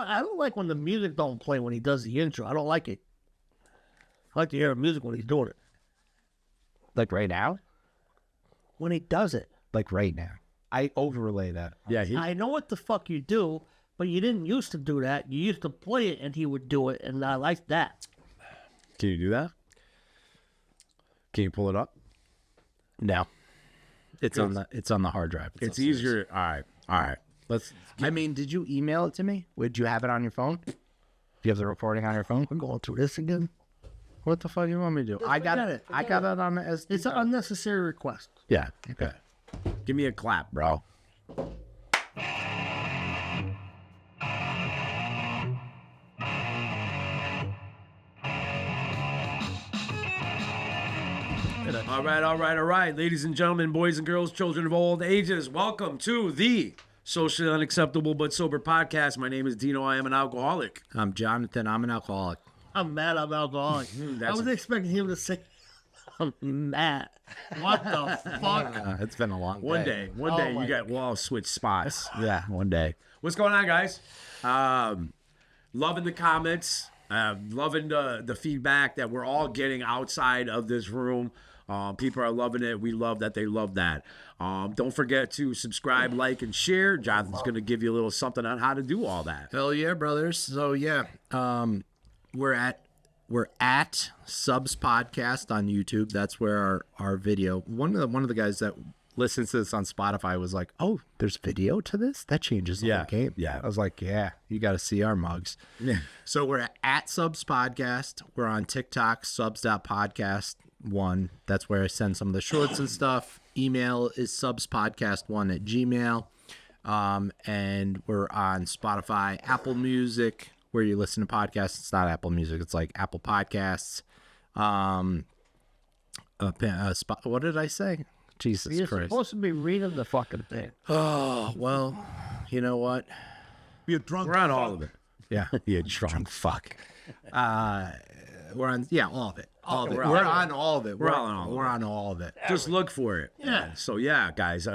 I don't like when the music don't play when he does the intro. I don't like it. I like to hear the music when he's doing it. Like right now? When he does it. Like right now. I overlay that. Yeah, I know what the fuck you do, but you didn't used to do that. You used to play it and he would do it, and I like that. Can you do that? Can you pull it up? No. It's on the hard drive. It's easier. All right. I mean, did you email it to me? Would you have it on your phone? Do you have the recording on your phone? I'm going through this again. What the fuck do you want me to do? I got it. I got it on the SD. It's an unnecessary request. Yeah. Okay. Give me a clap, bro. All right. Ladies and gentlemen, boys and girls, children of all ages, welcome to the Socially Unacceptable But Sober podcast. My name is Dino. I am an alcoholic. I'm Jonathan. I'm an alcoholic. I'm mad I'm alcoholic. I was expecting him to say, I'm mad. What the fuck? It's been a long day. One day, we'll all switch spots. Yeah, one day. What's going on, guys? Loving the comments. Loving the feedback that we're all getting outside of this room. People are loving it. We love that. They love that. Don't forget to subscribe, like, and share. Jonathan's going to give you a little something on how to do all that. Hell yeah, brothers. So yeah, we're at Subs Podcast on YouTube. That's where our video. One of the guys that listens to this on Spotify was like, "Oh, there's video to this? That changes the whole game." Yeah. I was like, "Yeah, you got to see our mugs." Yeah. So we're at Subs Podcast. We're on TikTok, subs.podcast1. That's where I send some of the shorts and stuff. Email is subspodcast1@gmail. And we're on Spotify, Apple Music, where you listen to podcasts. It's not Apple Music. It's like Apple Podcasts. What did I say? Jesus You're Christ. supposed to be reading the fucking thing. Oh, well, you know what? We're on all of it. Yeah. You drunk Fuck. We're on, all of it. All of it. We're on all of it. We're on all of it. Just look for it. Yeah. So, guys,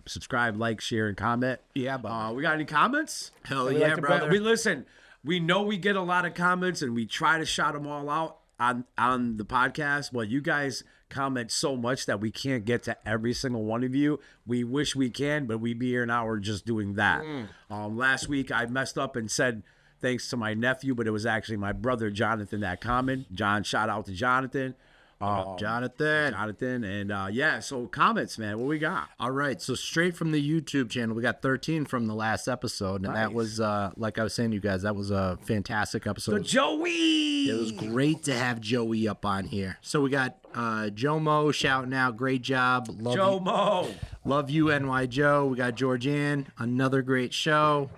subscribe, like, share, and comment. Yeah, but we got any comments? Hell We yeah, like to- brother. We listen. We know we get a lot of comments, and we try to shout them all out on the podcast. But you guys comment so much that we can't get to every single one of you. We wish we can, but we'd be here an hour just doing that. Last week, I messed up and said thanks to my nephew, but it was actually my brother Jonathan that commented. John, shout out to Jonathan. Jonathan, and so comments, man. What we got? All right, so straight from the YouTube channel, we got 13 from the last episode, and that was, like I was saying to you guys, that was a fantastic episode. The Joey! It was great to have Joey up on here. So we got Joe Mo shouting out, great job. Love Joe you. Mo! Love you, NY Joe. We got Georgianne, another great show.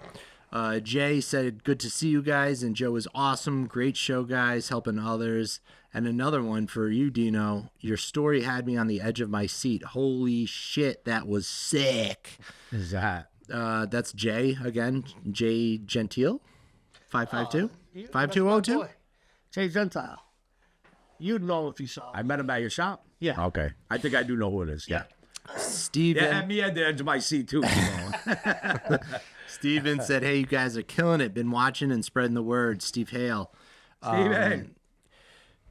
Jay said, good to see you guys, and Joe is awesome. Great show, guys, helping others. And another one for you, Dino. Your story had me on the edge of my seat. Holy shit, that was sick. Is that? That's Jay again. Jay Gentile, 552 5202. Jay Gentile. You'd know if you saw him. I met him at your shop? Yeah. Okay. I think I do know who it is. Yeah. Steven. Yeah, me at the edge of my seat, too. Steven said, hey, you guys are killing it. Been watching and spreading the word. Steve Hale. Steven.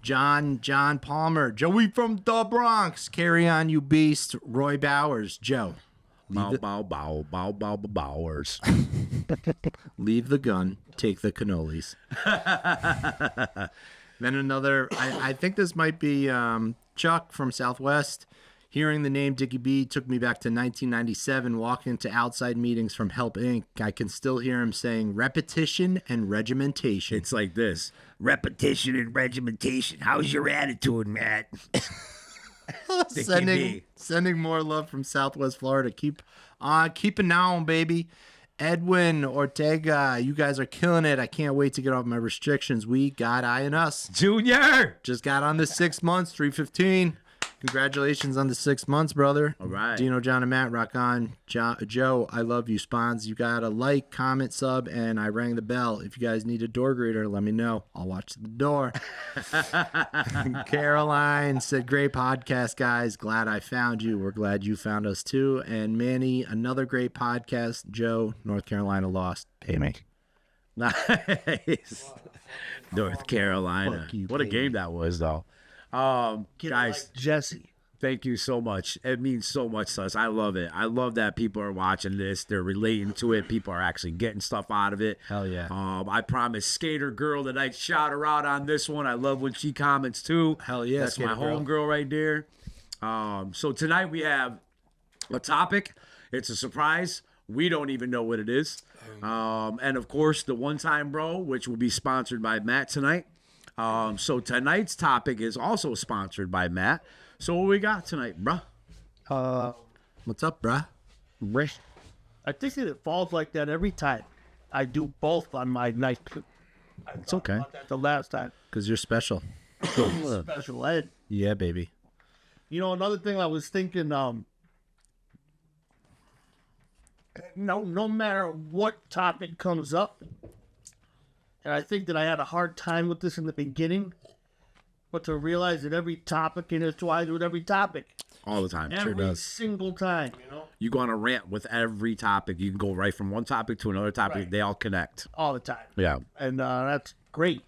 John Palmer. Joey from the Bronx. Carry on, you beast. Roy Bowers. Joe. Bowers. Leave the gun. Take the cannolis. Then another, I think this might be Chuck from Southwest. Hearing the name Dickie B took me back to 1997, walking to outside meetings from Help Inc. I can still hear him saying repetition and regimentation. It's like this. Repetition and regimentation. How's your attitude, Matt? Sending more love from Southwest Florida. Keep it on, baby. Edwin Ortega, you guys are killing it. I can't wait to get off my restrictions. We got I and us. Junior! Just got on the 6 months, 315. Congratulations on the 6 months, brother. All right. Dino, John, and Matt, rock on. Joe, I love you. Spawns, you got a like, comment, sub, and I rang the bell. If you guys need a door greeter, let me know. I'll watch the door. Caroline said, great podcast, guys. Glad I found you. We're glad you found us, too. And Manny, another great podcast. Joe, North Carolina lost. Pay me. Nice. North Carolina. Fuck you, What a baby. game that was, though. Get Guys, like Jesse. thank you so much. It means so much to us. I love it. I love that people are watching this. They're relating to it. People are actually getting stuff out of it. Hell yeah. I promise Skater Girl that I shout her out on this one. I love when she comments too. Hell yeah, That's my Skater Girl. homegirl right there. So tonight we have a topic. It's a surprise. We don't even know what it is. And of course, the One Time Bro, which will be sponsored by Matt tonight. So tonight's topic is also sponsored by Matt. So what we got tonight, bruh? What's up, bruh? I think that it falls like that every time. I do both on my night. It's okay. The last time. Because you're special. Special ed. Yeah, baby. You know, another thing I was thinking, no matter what topic comes up, and I think that I had a hard time with this in the beginning, but to realize that every topic intertwines with every topic. All the time. Every single time, you know? You go on a rant with every topic. You can go right from one topic to another topic. Right. They all connect. All the time. Yeah. And that's great.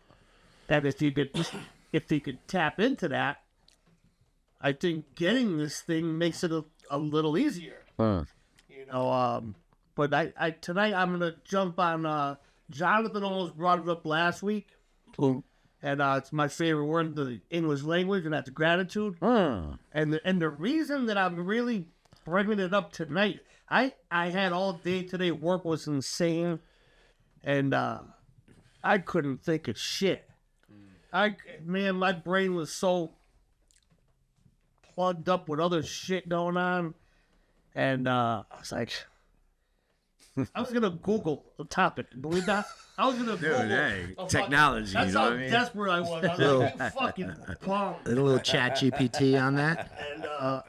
And if you could tap into that, I think getting this thing makes it a little easier. You know, but I tonight I'm gonna jump on Jonathan almost brought it up last week. And it's my favorite word in the English language, and that's gratitude. And the reason that I'm really bringing it up tonight, I had all day today. Work was insane, and I couldn't think of shit. Man, my brain was so plugged up with other shit going on, and I was like, I was gonna Google the topic. Believe that? I was gonna Google hey, a fucking- technology, That's you know how what I mean? desperate I was. I was like, you fucking clown. A little chat GPT on that. And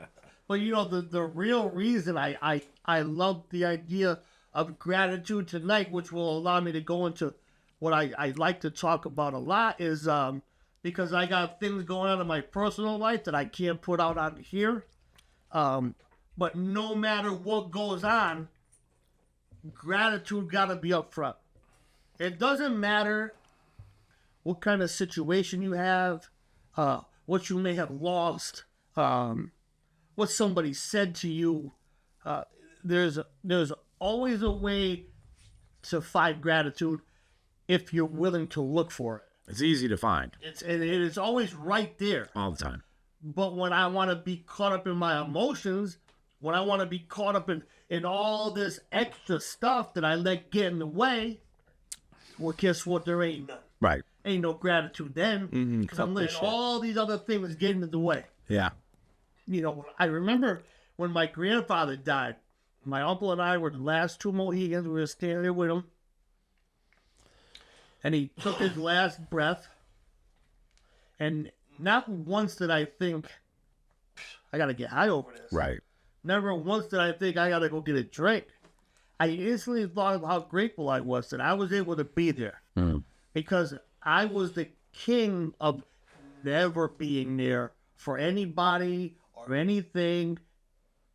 but you know the real reason I love the idea of gratitude tonight, which will allow me to go into what I like to talk about a lot, is because I got things going on in my personal life that I can't put out on here. But no matter what goes on, gratitude gotta be up front. It doesn't matter what kind of situation you have, what you may have lost, what somebody said to you. There's always a way to find gratitude if you're willing to look for it. It's easy to find It is always right there. all the time. But when I want to be caught up in my emotions, when I want to be caught up in all this extra stuff that I let get in the way, well, guess what? There ain't none. Right. Ain't no gratitude then, because I'm letting all these other things get in the way. Yeah. You know, I remember when my grandfather died, my uncle and I were the last two Mohegans. We were standing there with him. And he took his last breath. And not once did I think, I got to get high over this. Right. Never once did I think I got to go get a drink. I instantly thought of how grateful I was that I was able to be there. Because I was the king of never being there for anybody or anything.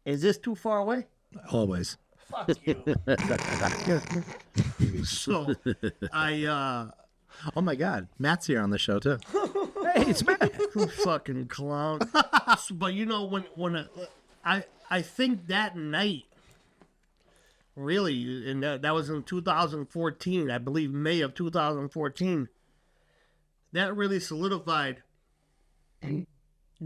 Is this too far away? Always. Fuck you. So, Oh my God. Matt's here on the show too. Hey, it's Matt. you fucking clown. But you know, when I think that night, really, and that was in 2014, I believe May of 2014, that really solidified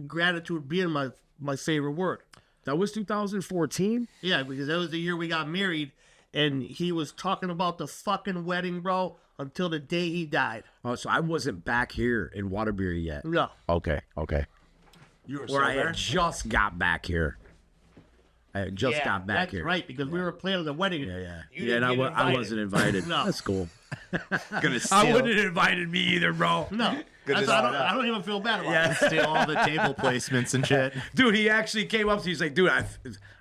gratitude being my favorite word. That was 2014. Yeah, because that was the year we got married, and he was talking about the fucking wedding, bro, until the day he died. Oh, so I wasn't back here in Waterbury yet. No. Okay. You were Or I had just got back here. I had just got back that's here. right, because we were planning the wedding. Yeah. You Yeah, and didn't get I invited. wasn't invited. No. That's cool. Gonna I steal, wouldn't have invited me either, bro. No. That's, I don't even feel bad about it. steal all the table placements and shit. Dude, he actually came up to me. He's like, dude,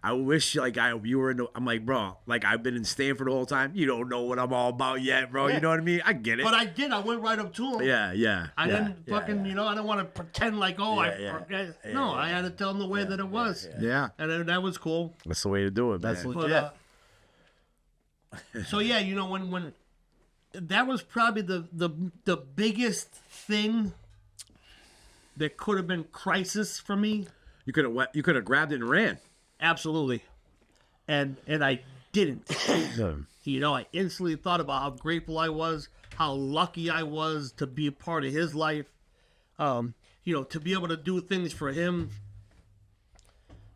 I wish like you were in the, I'm like, bro, like I've been in Stanford the whole time. You don't know what I'm all about yet, bro. Yeah. You know what I mean? I get it. But I did. I went right up to him. yeah. I didn't fucking, you know, I don't want to pretend like, Yeah. I forget. No, I had to tell him the way that it was. Yeah. And then that was cool. That's the way to do it, man. That's But, legit. so yeah, you know, when that was probably the biggest thing that could have been crisis for me. You could have grabbed it and ran. Absolutely. And I didn't. You know, I instantly thought about how grateful I was, how lucky I was to be a part of his life. You know, to be able to do things for him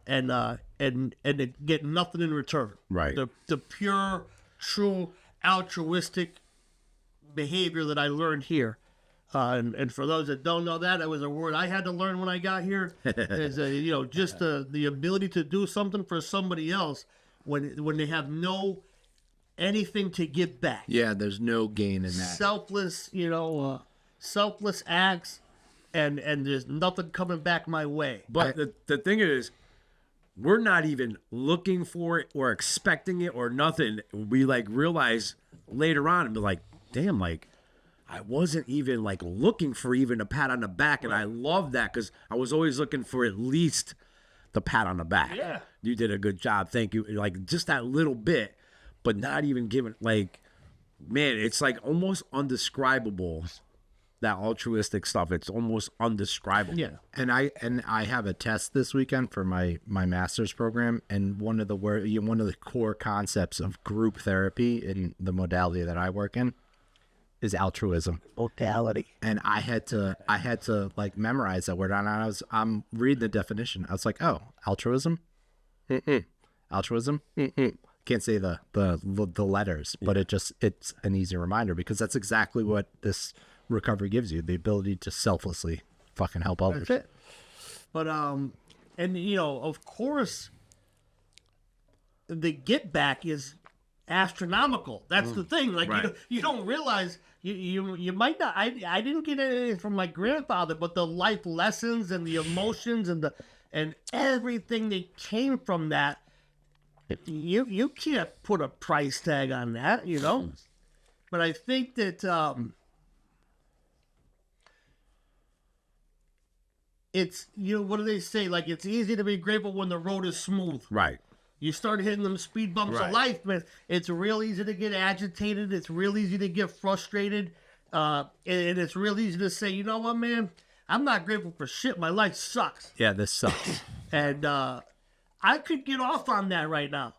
and to get nothing in return. Right. The pure, true, altruistic behavior that I learned here. And for those that don't know that was a word I had to learn when I got here. Is you know, just the ability to do something for somebody else when they have no anything to give back. Yeah, there's no gain in that. Selfless, you know, selfless acts, and there's nothing coming back my way. But the thing is, we're not even looking for it or expecting it or nothing. We like realize later on and be like, damn, like I wasn't even like looking for even a pat on the back. And I love that because I was always looking for at least the pat on the back. Yeah. You did a good job. Thank you. Like just that little bit, but not even giving like, man, it's like almost undescribable. That altruistic stuff, it's almost undescribable. Yeah. And I have a test this weekend for my master's program, and one of the core concepts of group therapy in the modality that I work in is altruism. Modality. And I had to like memorize that word, and I'm reading the definition. I was like, oh, altruism, altruism. Can't say the letters, but it's an easy reminder because that's exactly what this recovery gives you, the ability to selflessly fucking help others. That's it. But and you know, of course, the get back is astronomical. That's the thing. Like Right. you don't realize you might not. I didn't get anything from my grandfather, but the life lessons and the emotions and everything that came from that, you can't put a price tag on that, you know. But I think that it's, you know, what do they say? Like, it's easy to be grateful when the road is smooth. Right. You start hitting them speed bumps Right. of life, man. It's real easy to get agitated. It's real easy to get frustrated. And it's real easy to say, you know what, man? I'm not grateful for shit. My life sucks. Yeah, this sucks. And I could get off on that right now.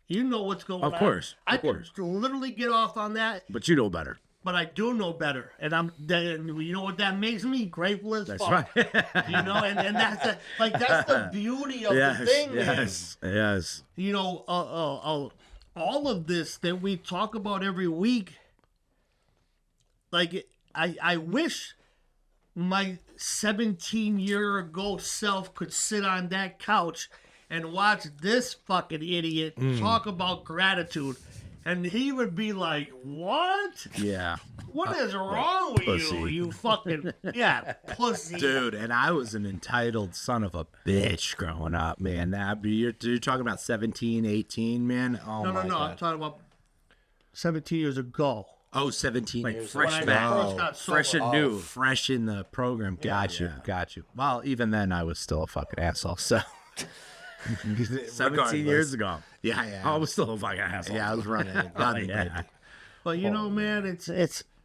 You know what's going on. Of course. I Of course. could literally get off on that, But you know better. but I do know better. And you know what that makes me? Grateful as That's fuck. right. You know, and that's that's the beauty of the thing, man. Yes. You know, all of this that we talk about every week, like, I wish my 17-year-ago self could sit on that couch and watch this fucking idiot talk about gratitude. And he would be like, what? Yeah. What is wrong with pussy. you? You fucking, yeah, pussy. Dude, and I was an entitled son of a bitch growing up, man. You're talking about 17, 18, man? Oh, No, my I'm God. talking about 17 years ago. Oh, 17 Like years fresh When I back. first got Fresh sober. and new. fresh in the program. Got you. Well, even then, I was still a fucking asshole, so. 17 years ago. Yeah. I was still a fucking asshole. Yeah, I was running it. Got me, yeah. baby. But you know, man, it's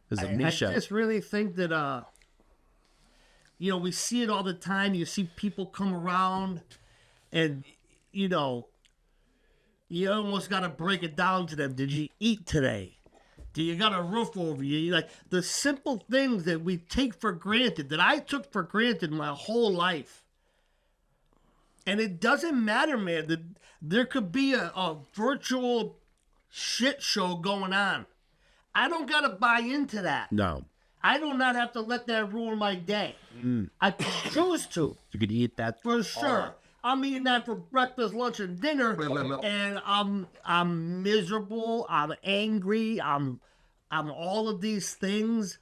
was a I niche show. just really think that you know, we see it all the time. You see people come around and you know, you almost gotta break it down to them. Did you eat today? Do you got a roof over you? Like the simple things that we take for granted, that I took for granted my whole life. And it doesn't matter, man. There could be a virtual shit show going on. I don't got to buy into that. No. I do not have to let that ruin my day. I could choose to, You could eat that. for sure. I'm eating that for breakfast, lunch, and dinner, and I'm miserable. I'm angry. I'm all of these things,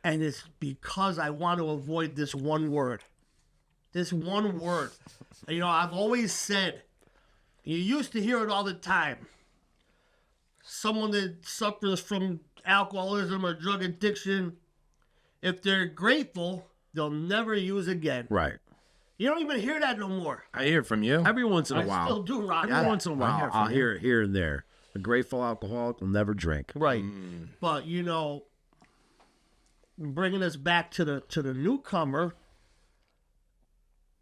and it's because I want to avoid this one word. This one word. You know, I've always said, you used to hear it all the time. Someone that suffers from alcoholism or drug addiction, if they're grateful, they'll never use again. Right. You don't even hear that no more. I hear from you. Every once in a I while. still do rock Every that. once in a while, I'll hear it here and there. A grateful alcoholic will never drink. Right. But bringing us back to the newcomer,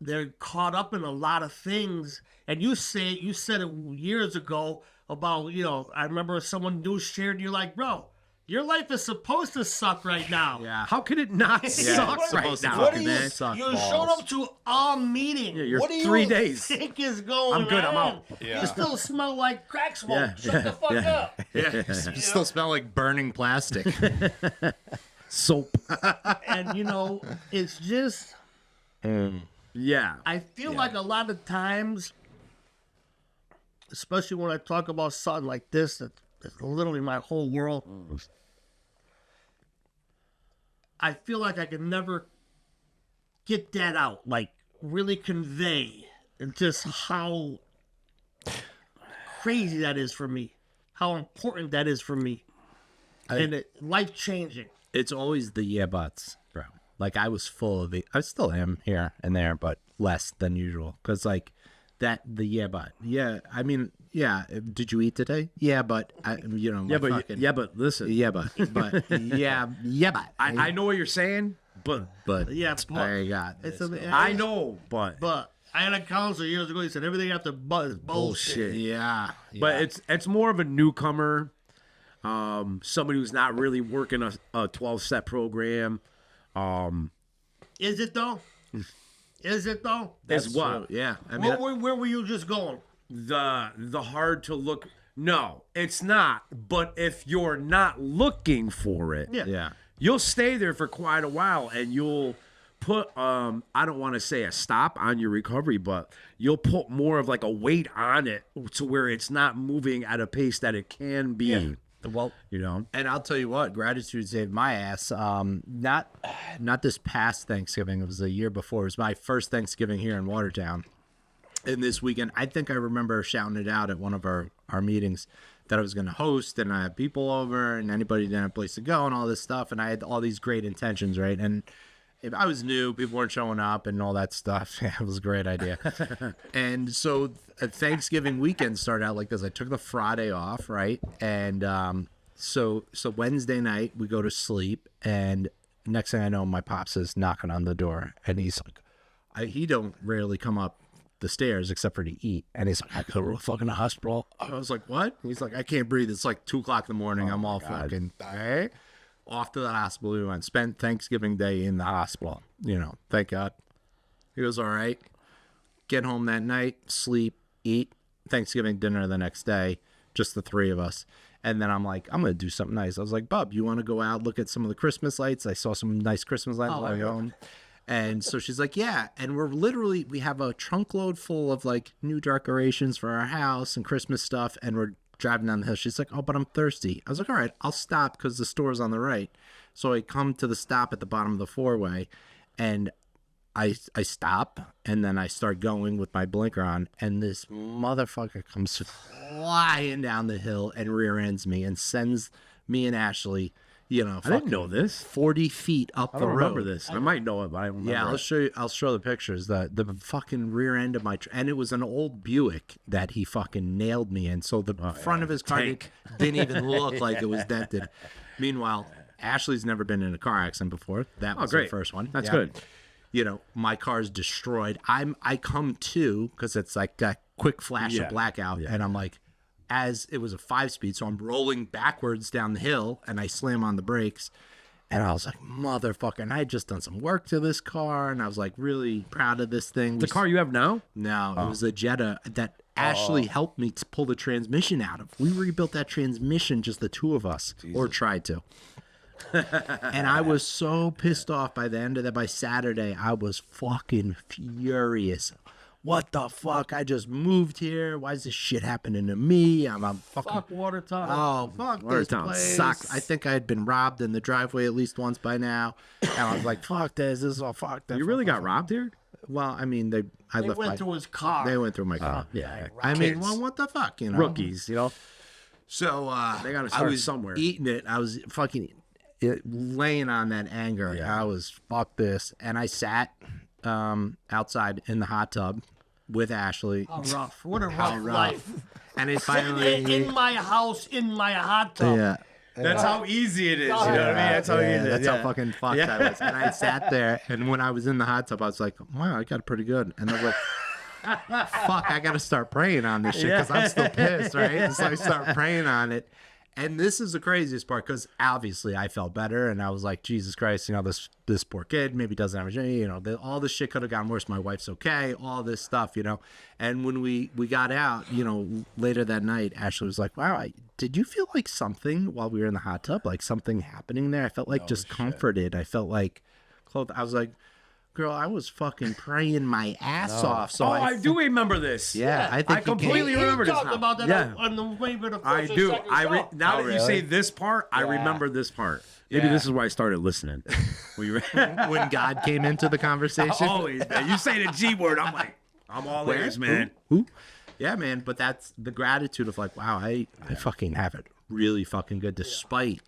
they're caught up in a lot of things. And you said it years ago about, I remember someone new shared, you're like, bro, your life is supposed to suck right now. Yeah. How could it not suck it's right supposed to now? What fucking do you, man, suck you balls. showed up to a meeting. Yeah, you're what do you 3 days. think is going on? I'm good, I'm out. Yeah. You still smell like crack smoke. Yeah, Shut the fuck up. You still smell like burning plastic. Soap. And it's just, Yeah. I feel like a lot of times, especially when I talk about something like this, that's literally my whole world. I feel like I can never get that out, like really convey and just how crazy that is for me, how important that is for me, and life changing. It's always the yeah buts, bro. Like I was full of I still am here and there, but less than usual. Cause like the yeah but. Yeah, I mean, yeah. Did you eat today? Yeah, but Yeah, but listen. yeah, but yeah, but I know what you're saying, but Yeah, but I got it's this. I know, but I had a counselor years ago. He said everything after but is bullshit. Yeah, But it's more of a newcomer, somebody who's not really working a 12-step program. Is it though? Is it though? Is what? yeah. I mean, Where were you just going? The hard to look. No, it's not. But if you're not looking for it, yeah. you'll stay there for quite a while, and you'll put I don't want to say a stop on your recovery, but you'll put more of like a weight on it to where it's not moving at a pace that it can be. Yeah. Well, and I'll tell you what, gratitude saved my ass. Not this past Thanksgiving. It was the year before. It was my first Thanksgiving here in Watertown. And this weekend, I think I remember shouting it out at one of our meetings that I was going to host, and I had people over, and anybody didn't have a place to go, and all this stuff. And I had all these great intentions, right? And if I was new, people weren't showing up, and all that stuff. Yeah, it was a great idea. And so Thanksgiving weekend started out like this. I took the Friday off, right? And so Wednesday night we go to sleep, and next thing I know, my pops is knocking on the door, and he's like, he don't rarely come up the stairs except for to eat, and he's like, I go to a fucking hospital. I was like, what? He's like, I can't breathe. It's like 2:00 in the morning. I'm all fucking off to the hospital. We went, spent Thanksgiving Day in the hospital. Thank God. He was all right. Get home that night, sleep, eat, Thanksgiving dinner the next day, just the three of us. And then I'm like, I'm going to do something nice. I was like, Bub, you want to go out, look at some of the Christmas lights? I saw some nice Christmas lights while I go home. And so she's like, yeah. And we have a trunk load full of like new decorations for our house and Christmas stuff. And we're driving down the hill. She's like, oh, but I'm thirsty. I was like, all right, I'll stop because the store's on the right. So I come to the stop at the bottom of the four-way, and I stop, and then I start going with my blinker on, and this motherfucker comes flying down the hill and rear ends me and sends me and Ashley, I didn't know this. 40 feet up I the don't road. remember this. I might know it, but I don't remember. Yeah, it. I'll show the pictures. The fucking rear end of my and it was an old Buick that he fucking nailed me in. So the front of his car didn't even look like it was dented. Meanwhile, Ashley's never been in a car accident before. That was the first one. That's good. My car's destroyed. I come to because it's like a quick flash of blackout, and I'm like, as it was a 5-speed, so I'm rolling backwards down the hill, and I slam on the brakes, and I was like, motherfucker, and I had just done some work to this car, and I was like really proud of this thing. The car you have now? No, it was a Jetta that Ashley helped me to pull the transmission out of. We rebuilt that transmission, just the two of us, or tried to. And I was so pissed off by the end of that. By Saturday, I was fucking furious. What the fuck? I just moved here. Why is this shit happening to me? I'm fucking... Fuck Watertown. Oh, fuck Watertown this place. sucks. I think I had been robbed in the driveway at least once by now. And I was like, fuck this. This is all fucked up. You really got robbed here? Well, I mean, they went through his car. They went through my car. Yeah. I mean, well, what the fuck, Rookies, So They gotta I start was somewhere. eating it. I was fucking laying on that anger. Yeah. I was fuck this, and I sat outside in the hot tub with Ashley. How rough. What a rough life. And it Sitting finally. in my house, in my hot tub. Yeah. That's how easy it is. You know what I mean? That's how easy it is. That's yeah. how fucking fucked I was. And I sat there, and when I was in the hot tub, I was like, wow, I got it pretty good. And I was like, fuck, I got to start praying on this shit because I'm still pissed, right? So I start praying on it. And this is the craziest part because obviously I felt better, and I was like, Jesus Christ, this poor kid maybe doesn't have a, all this shit could have gone worse. My wife's okay, all this stuff, And when we got out, later that night, Ashley was like, wow, did you feel like something while we were in the hot tub, like something happening there? I felt like comforted. I felt like clothed. I was like, girl, I was fucking praying my ass off. So I do remember this. Yeah, I think I completely He remember this talked now. about that Yeah. on the way with the first I and do. second show. Now that you say this part, I remember this part. Maybe this is why I started listening. when God came into the conversation. Always, man. You say the G word, I'm like, I'm all ears, man. Who? Yeah, man. But that's the gratitude of like, wow, I fucking have it really fucking good despite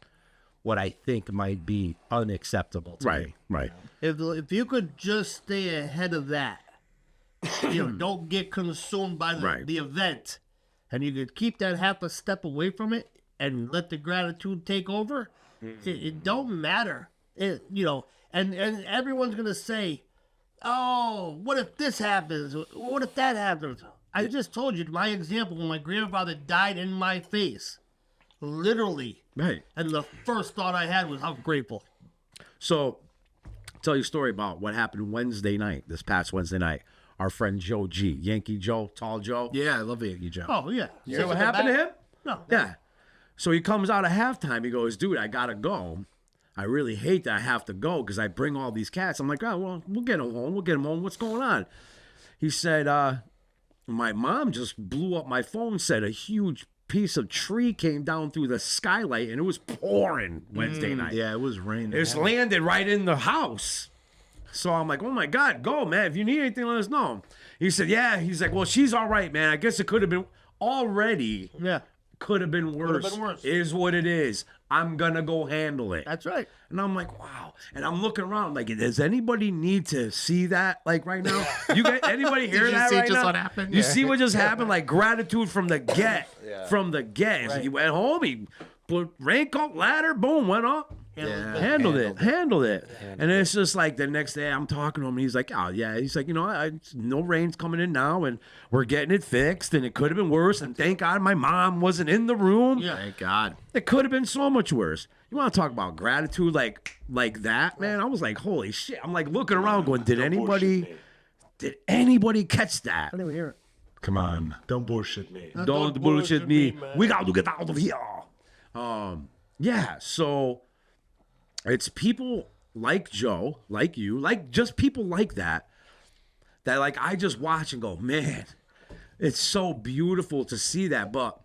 what I think might be unacceptable to me. Right. If you could just stay ahead of that, don't get consumed by the event, and you could keep that half a step away from it and let the gratitude take over, it don't matter. And everyone's gonna say, "Oh, what if this happens? What if that happens?" I just told you my example when my grandfather died in my face, literally. Right. And the first thought I had was, "I'm grateful." So, tell you a story about what happened this past Wednesday night. Our friend Joe G, Yankee Joe, Tall Joe. Yeah, I love Yankee Joe. Oh yeah. You know what happened to him? No. Yeah. So he comes out at halftime. He goes, dude, I got to go. I really hate that I have to go because I bring all these cats. I'm like, oh, well, we'll get them home. We'll get them home. What's going on? He said, my mom just blew up my phone, said a huge piece of tree came down through the skylight, and it was pouring Wednesday night. Yeah, it was raining. It's landed right in the house. So I'm like, oh my God, go, man. If you need anything, let us know. He said, yeah. He's like, well, she's all right, man. I guess it could have been already. Yeah. Could have been worse. Could have been worse. Is what it is. I'm going to go handle it. That's right. And I'm like, wow. And I'm looking around like, does anybody need to see that like right now? You get anybody hear you that see right just now? what happened? You Yeah. see what just happened? Like gratitude from the get. From the get. So he went home, he put raincoat, ladder, boom, went up. Handled it. And it's just like the next day I'm talking to him and he's like, oh yeah. He's like, no rain's coming in now and we're getting it fixed and it could have been worse. And thank God my mom wasn't in the room. Yeah. Thank God. It could have been so much worse. You want to talk about gratitude like that, man? I was like, holy shit. I'm like looking around going, did anybody catch that? I didn't even hear it. Come on, don't bullshit me. Don't bullshit me. man. We got to get out of here. Yeah, so it's people like Joe, like you, like just people like that like I just watch and go, man, it's so beautiful to see that. But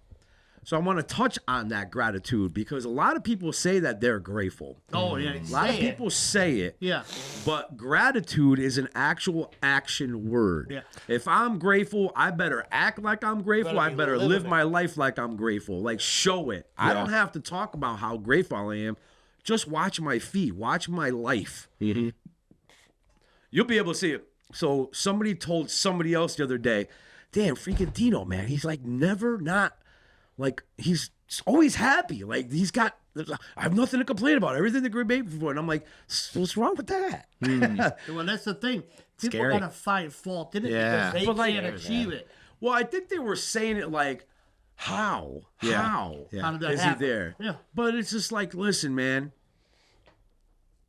so I want to touch on that gratitude because a lot of people say that they're grateful. Oh yeah. A lot of people say it. Yeah. But gratitude is an actual action word. Yeah. If I'm grateful, I better act like I'm grateful. I better live my life like I'm grateful. Like show it. I don't have to talk about how grateful I am. Just watch my feet. Watch my life. Mm-hmm. You'll be able to see it. So somebody told somebody else the other day, damn, freaking Dino, man. He's like never not, like he's always happy. Like I have nothing to complain about. Everything that great made for. And I'm like, what's wrong with that? Well, that's the thing. People Scary. gotta find fault in it Yeah. because they But, like, can't achieve it. Well, I think they were saying it like, how? Yeah. How? Yeah. How did that Is happen? he there? Yeah. But it's just like, listen, man.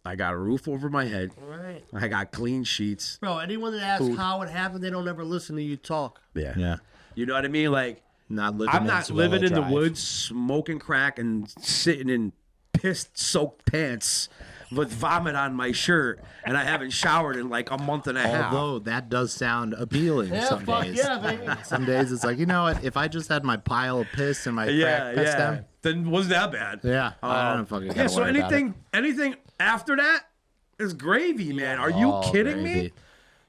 I got a roof over my head. Right. I got clean sheets. Bro, anyone that asks how it happened, they don't ever listen to you talk. Yeah. You know what I mean? Like, Not living. I'm not in living in the Drive. woods, smoking crack and sitting in piss-soaked pants with vomit on my shirt, and I haven't showered in like a month and a half. Although that does sound appealing some fuck days. yeah, baby. Some days it's like, you know what? If I just had my pile of piss and my crack piss down, Then wasn't that bad? yeah, I don't fucking. Yeah. gotta So worry about it. anything after that is gravy, man. Are you All kidding me? gravy.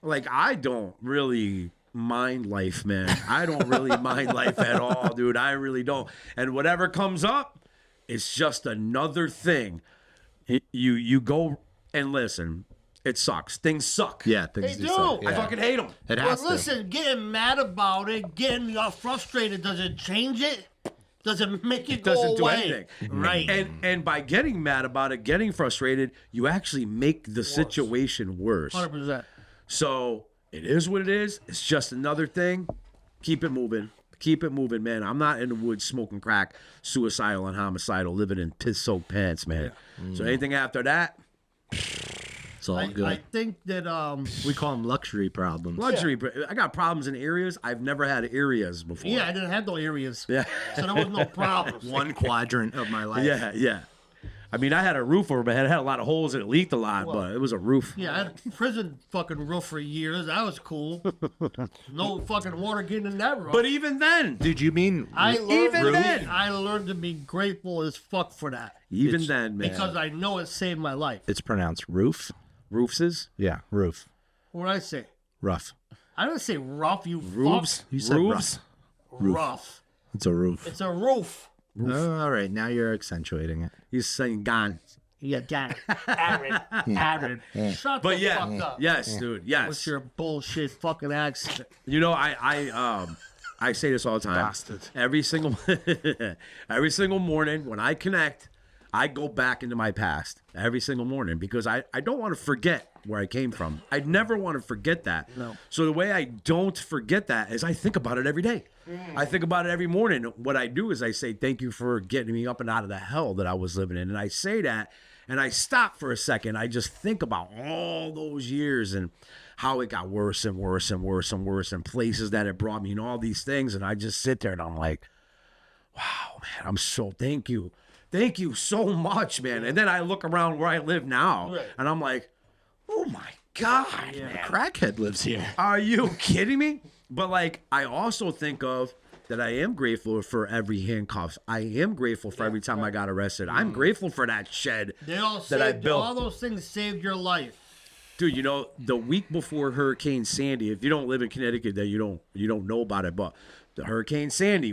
Like I don't really mind life, man. I don't really mind life at all, dude. I really don't. And whatever comes up, it's just another thing. You go and listen. it sucks. Things suck. Yeah, things They do. do. suck. I Yeah. fucking hate them. It But has to. listen, getting mad about it, getting frustrated, does it change it? Does it make it, Doesn't go do away? anything. Right. And by getting mad about it, getting frustrated, you actually make the situation worse. 100%. So it is what it is. It's just another thing. Keep it moving. Keep it moving, man. I'm not in the woods smoking crack, suicidal and homicidal, living in piss-soaked pants, man. So anything after that, It's all good. I think that we call them luxury problems. luxury. I got problems in areas. I've never had areas before. I didn't have no areas. Yeah. So there was no problems. One quadrant of my life. Yeah. I mean, I had a roof over my head. It had a lot of holes and it leaked a lot, but it was a roof. Yeah, I had a prison fucking roof for years. That was cool. No fucking water getting in that roof. But even then, Did you mean even then. I learned to be grateful as fuck for that even then, man. because I know it saved my life. it's pronounced roof? Roofses? Yeah, roof. What did I say? Rough. I didn't say rough. You Roofs? You said Roofs? Rough. It's a roof. It's a roof. Oh, all right, now you're accentuating it. He's saying gone. Yeah, damn. Arid. Arid. Shut But the fuck up. yes, dude, yes. What's your bullshit fucking accent? You know, I say this all the time. Bastard. Every single morning when I connect, I go back into my past every single morning because I don't want to forget where I came from. I never want to forget that. No. So the way I don't forget that is I think about it every day. I think about it every morning. What I do is I say, thank you for getting me up and out of the hell that I was living in. And I say that and I stop for a second. I just think about all those years and how it got worse and worse and worse and worse and places that it brought me and all these things. And I just sit there and I'm like, wow, man, I'm so thank you. Thank you so much, man. And then I look around where I live now Right. and I'm like, oh my God, man. Crackhead lives here. Are you kidding me? But like, I also think of that I am grateful for every handcuffs. I am grateful for every time I got arrested. I'm grateful for that shed They all that I saved, built. all those things saved your life. Dude, you know, the week before Hurricane Sandy, if you don't live in Connecticut, then you don't know about it. But the Hurricane Sandy,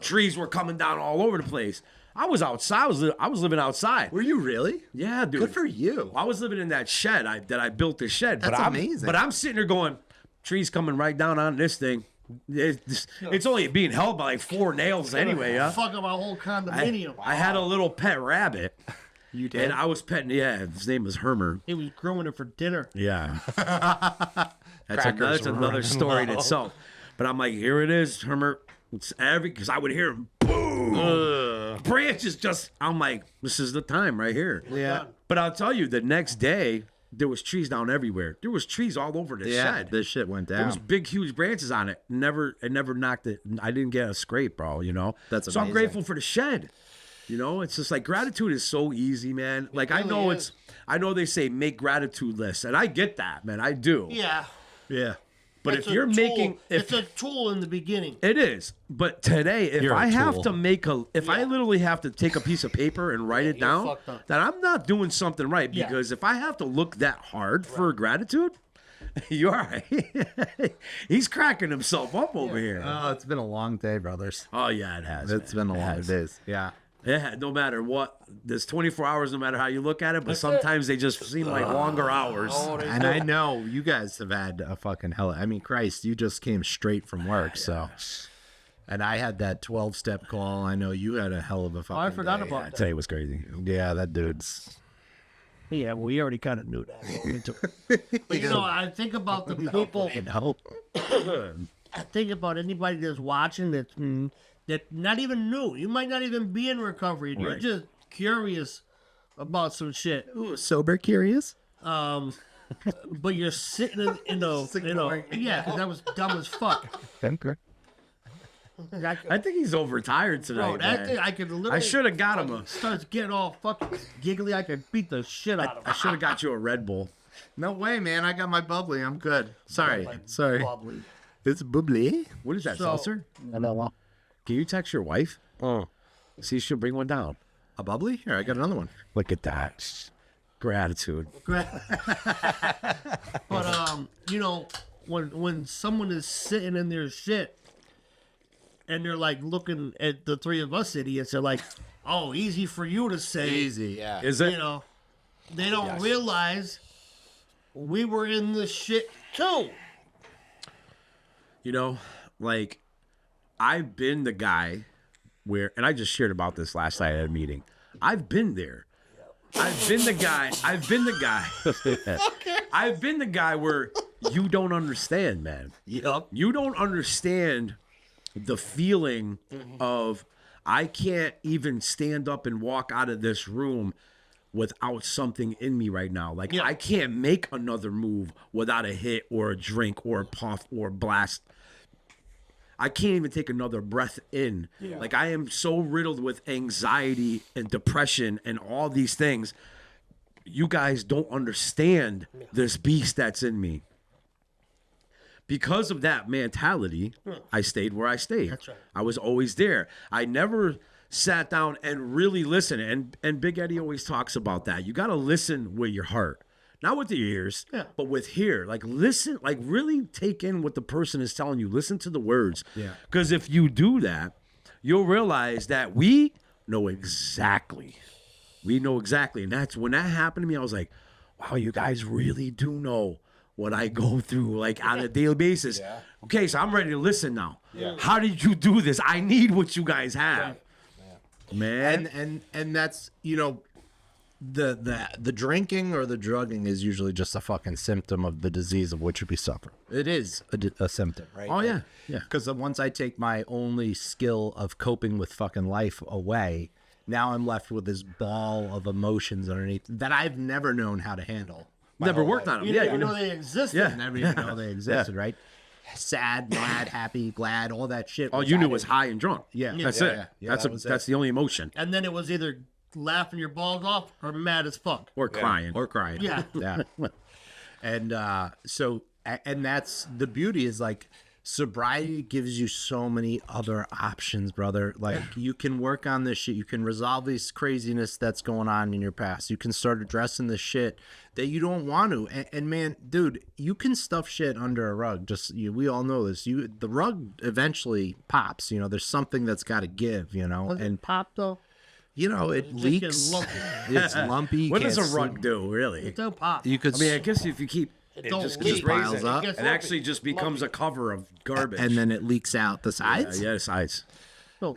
trees were coming down all over the place. I was outside. I was living outside. Were you really? Yeah, dude. Good for you. I was living in that shed. I built this shed. That's amazing. But I'm sitting there going, trees coming right down on this thing. It's only being held by like 4 nails anyway. Yeah. Fuck up my whole condominium. I had a little pet rabbit. You did. And I was petting. Yeah, his name was Hermer. He was growing it for dinner. Yeah. That's Crackers another running story in low. itself. But I'm like, here it is, Hermer. It's because I would hear him, boom, branches just. I'm like, this is the time right here. Yeah. But I'll tell you, the next day there was trees down everywhere. There was trees all over the Yeah. shed. This shit went There was down. big, huge branches on it. It never knocked it. I didn't get a scrape, bro. You know. That's so I'm amazing. grateful for the shed. You know, it's just like gratitude is so easy, man. Like I know is. I know they say make gratitude lists, and I get that, man. I do. Yeah. Yeah. But It's if a you're tool. making, It's a tool in the beginning. it is. But today, if You're a I have tool. to make I Yeah. literally have to take a piece of paper and write it you're down, fucked up. then I'm not doing something right. Yeah. Because if I have to look that hard for gratitude, you're right. He's cracking himself up over here. Oh, it's been a long day, brothers. Oh yeah, it has. It's man. been a It long has. days. Yeah. Yeah, no matter what, there's 24 hours, no matter how you look at it. But sometimes they just seem like longer hours. And I know you guys have had a fucking hell. I mean, Christ, you just came straight from work, so. And I had that 12-step call. I know you had a hell of a fucking I forgot day. about I that. tell you what's crazy. Yeah, that dude's. Yeah, well, we already kind of knew that. But you know, I think about the people. You know? I think about anybody that's watching that not even new. You might not even be in recovery. You're Right. just curious about some shit. Ooh, sober curious? But you're sitting in a yeah, because that was dumb as fuck. I think he's overtired tonight. Bro, that man. thing I could literally. I should have got him Starts getting all fucking giggly. I could beat the shit out of I him. should have got you a Red Bull. No way, man. I got my bubbly. I'm good. Sorry. Sorry. Bubbly. It's bubbly. What is that, So- seltzer? Can you text your wife? See, she'll bring one down. A bubbly? Here, I got another one. Look at that. Gratitude. But you know, when someone is sitting in their shit and they're like looking at the three of us idiots, they're like, "Oh, easy for you to say." Easy, yeah. Is You it? know, they don't realize we were in the shit too. You know, like I've been the guy where, and I just shared about this last night at a meeting. I've been there. I've been the guy. I've been the guy where you don't understand, man. Yep. You don't understand the feeling of I can't even stand up and walk out of this room without something in me right now. Like I can't make another move without a hit or a drink or a puff or a blast. I can't even take another breath in. Yeah. Like I am so riddled with anxiety and depression and all these things. You guys don't understand this beast that's in me. Because of that mentality, I stayed where I stayed. That's right. I was always there. I never sat down and really listened. And Big Eddie always talks about that. You got to listen with your heart. Not with your ears, but with here. Like, listen, like, really take in what the person is telling you. Listen to the words. Yeah. Because if you do that, you'll realize that we know exactly. We know exactly. And that's when that happened to me, I was like, wow, you guys really do know what I go through, like, on a daily basis. Yeah. Okay, so I'm ready to listen now. Yeah. How did you do this? I need what you guys have. Yeah. Man. And that's, you know, the drinking or the drugging is usually just a fucking symptom of the disease of which we suffer. It is a symptom, right? Oh, yeah. Yeah. Because once I take my only skill of coping with fucking life away, now I'm left with this ball of emotions underneath that I've never known how to handle. Never worked on them. You Yeah, didn't you know know. they existed. Yeah, never even know they existed, right? Sad, mad, happy, glad, all that shit. All you knew was high and drunk. Yeah. That's Yeah, it. yeah. Yeah, That's that was that's the only emotion. And then it was either laughing your balls off or mad as fuck. Or crying. Or crying. Yeah. Yeah. And and that's the beauty is like sobriety gives you so many other options, brother. Like you can work on this shit. You can resolve this craziness that's going on in your past. You can start addressing the shit that you don't want to. And man, dude, you can stuff shit under a rug. Just we all know this. The rug eventually pops. You know, there's something that's got to give. You know, Was and it pop though? you know it Just leaks. getting lumpy. It's lumpy. What can't does a rug sleep. do, really? It don't pop. You could. I mean, I guess if you keep it don't just leak. keeps Piles raising, up. It gets it lumpy. actually just becomes a cover of garbage. and then it leaks out the sides. yeah, the sides.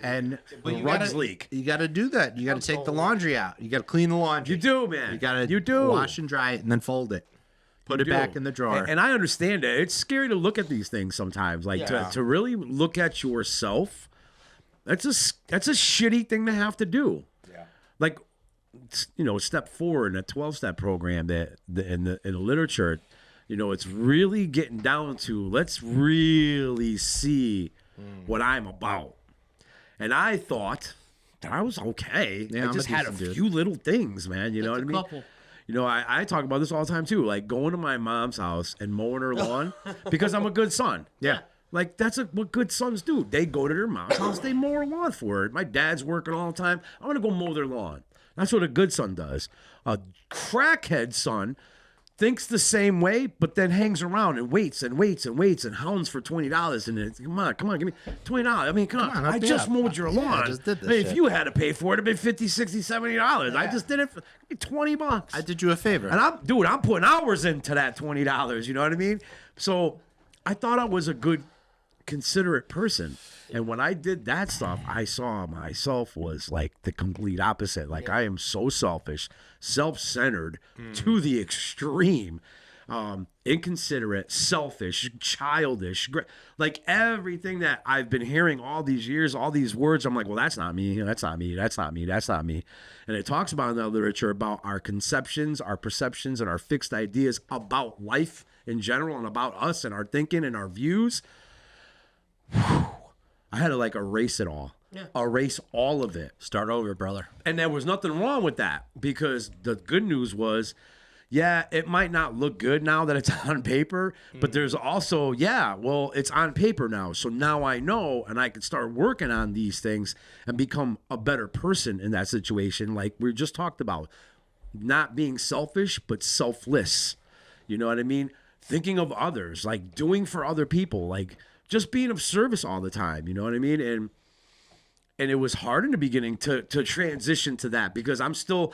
And The rugs leak. You got to do that. You got to take the laundry out. You got to clean the laundry. You do, man. You got to You do. wash and dry it and then fold it. Put it do. back in the drawer. And I understand it. It's scary to look at these things sometimes. Like to really look at yourself. That's a shitty thing to have to do. Yeah. Like, you know, step 4 in a 12-step program that in the literature, you know, it's really getting down to let's really see what I'm about. And I thought that I was okay. Yeah, I I'm just a had a decent few little things, man. You know what I mean? Couple. You know, I talk about this all the time too, like going to my mom's house and mowing her lawn because I'm a good son. Yeah. Like that's what good sons do. They go to their mom's house, they mow her lawn for her. My dad's working all the time. I'm gonna go mow their lawn. That's what a good son does. A crackhead son thinks the same way, but then hangs around and waits and waits and waits and hounds for $20. And it's, come on, give me $20. I mean, come on, up I me just up. mowed your lawn. I just did this I mean, if shit. you had to pay for it, it'd been $50, $60, $70. I just did it for $20. I did you a favor. And I'm putting hours into that $20. You know what I mean? So I thought I was a good, considerate person. And when I did that stuff, I saw myself was like the complete opposite. Like I am so selfish, self-centered to the extreme, inconsiderate, selfish, childish, like everything that I've been hearing all these years, all these words. I'm like, well, that's not me. That's not me. That's not me. That's not me. And it talks about in the literature about our conceptions, our perceptions, and our fixed ideas about life in general and about us and our thinking and our views. I had to like erase it all. Yeah. Erase all of it. Start over, brother. And there was nothing wrong with that because the good news was, yeah, it might not look good now that it's on paper, but there's also, well, it's on paper now. So now I know and I can start working on these things and become a better person in that situation. Like we just talked about, not being selfish, but selfless. You know what I mean? Thinking of others, like doing for other people, like just being of service all the time. You know what I mean? And And it was hard in the beginning to transition to that because I still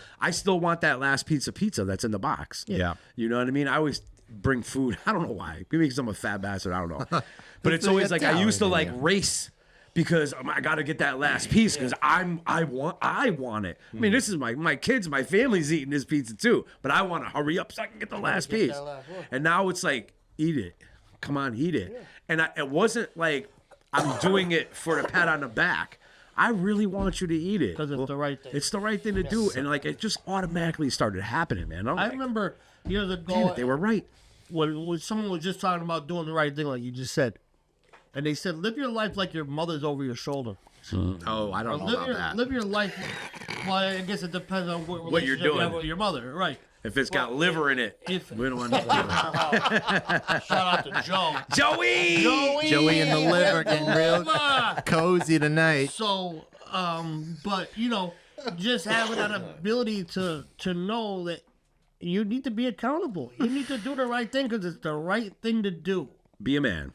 want that last piece of pizza that's in the box. Yeah. You know what I mean? I always bring food. I don't know why. Maybe because I'm a fat bastard. I don't know. But it's always like I used to like race because I got to get that last piece because I want it. I mean, this is my kids, my family's eating this pizza too, but I want to hurry up so I can get the last piece. And now it's like, eat it. Come on, eat it. And it wasn't like I'm doing it for a pat on the back. I really want you to eat it. Because it's the right thing. It's the right thing to do. And like, it just automatically started happening, man. I remember years damn ago it, they were right. when someone was just talking about doing the right thing, like you just said, and they said, live your life like your mother's over your shoulder. Oh, I don't know about that. Live your life. Well, I guess it depends on What you're relationship you have doing. with your mother, right? If it's got liver in it, If we don't want to. shout out to Joe. Joey! Joey and the liver getting real cozy tonight. So, but you know, just having that ability to know that you need to be accountable. You need to do the right thing because it's the right thing to do. Be a man.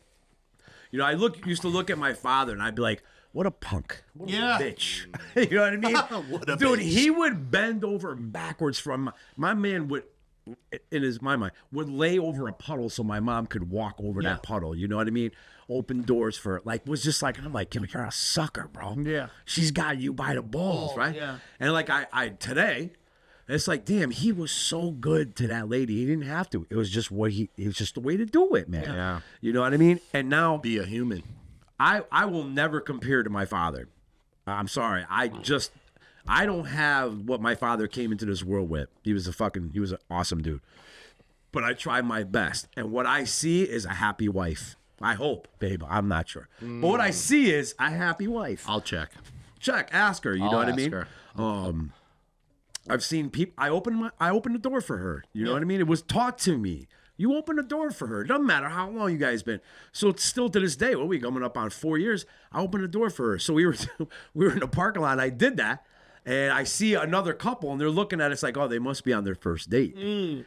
You know, used to look at my father and I'd be like, what a punk. What a Yeah. bitch. You know what I mean? What a Dude, bitch. he would bend over backwards from my man would my mind would lay over a puddle so my mom could walk over that puddle. You know what I mean? Open doors for like was just like I'm like, Kim, you're a sucker, bro. Yeah. She's got you by the balls, Oh, right? yeah. And like I today, it's like, damn, he was so good to that lady. He didn't have to. It was just it was just the way to do it, man. Yeah. You know what I mean? And now Be a human. I will never compare to my father. I'm sorry. I don't have what my father came into this world with. He was an awesome dude. But I try my best. And what I see is a happy wife. I hope, babe. I'm not sure. But what I see is a happy wife. I'll check. Check, ask her. You know I'll what I ask mean? her. I've seen people. I opened the door for her. You know what I mean? It was taught to me. You open the door for her. It doesn't matter how long you guys been. So it's still to this day. What are we coming up on 4 years? I opened the door for her. So we were in the parking lot. And I did that, and I see another couple, and they're looking at us like, oh, they must be on their first date. And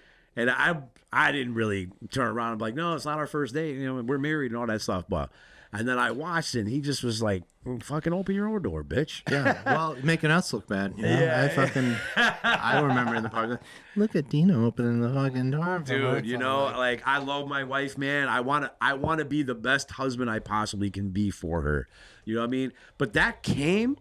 I didn't really turn around and be like, no, it's not our first date. You know, we're married and all that stuff. But and then I watched it, and he just was like, fucking open your own door, bitch. Yeah, well, making us look bad. You know? Yeah. I remember in the park. Look at Dino opening the fucking door. for her. Dude, you know, like I love my wife, man. I want to be the best husband I possibly can be for her. You know what I mean? But that came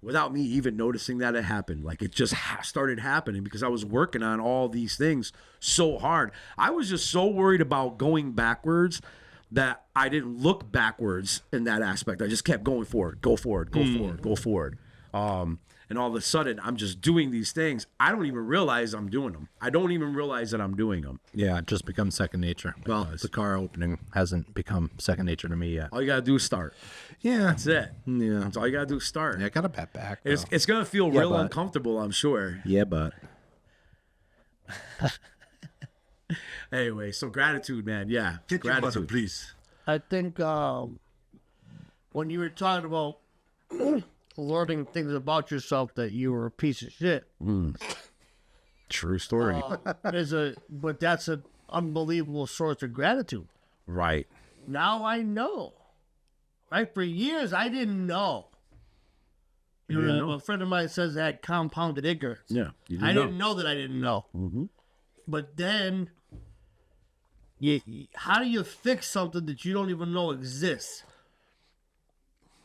without me even noticing that it happened. Like it just started happening because I was working on all these things so hard. I was just so worried about going backwards that I didn't look backwards in that aspect. I just kept going forward, go forward, go forward, go forward. And all of a sudden, I'm just doing these things. I don't even realize I'm doing them. I don't even realize that I'm doing them. Yeah, it just becomes second nature. Well, the car opening hasn't become second nature to me yet. All you gotta do is start. Yeah, That's it. Yeah. That's all you gotta do is start. Yeah, I got a pat back. though. It's gonna feel real but- uncomfortable, I'm sure. Yeah, but Anyway, so gratitude, man. Yeah, Get your butter, gratitude. please. I think when you were talking about learning things about yourself that you were a piece of shit, True story. but that's an unbelievable source of gratitude. Right. Now I know. Right? For years I didn't know. You didn't know, know? a friend of mine says that compounded ignorance. Yeah. You I know. didn't know that I didn't know. Mm-hmm. But then, how do you fix something that you don't even know exists?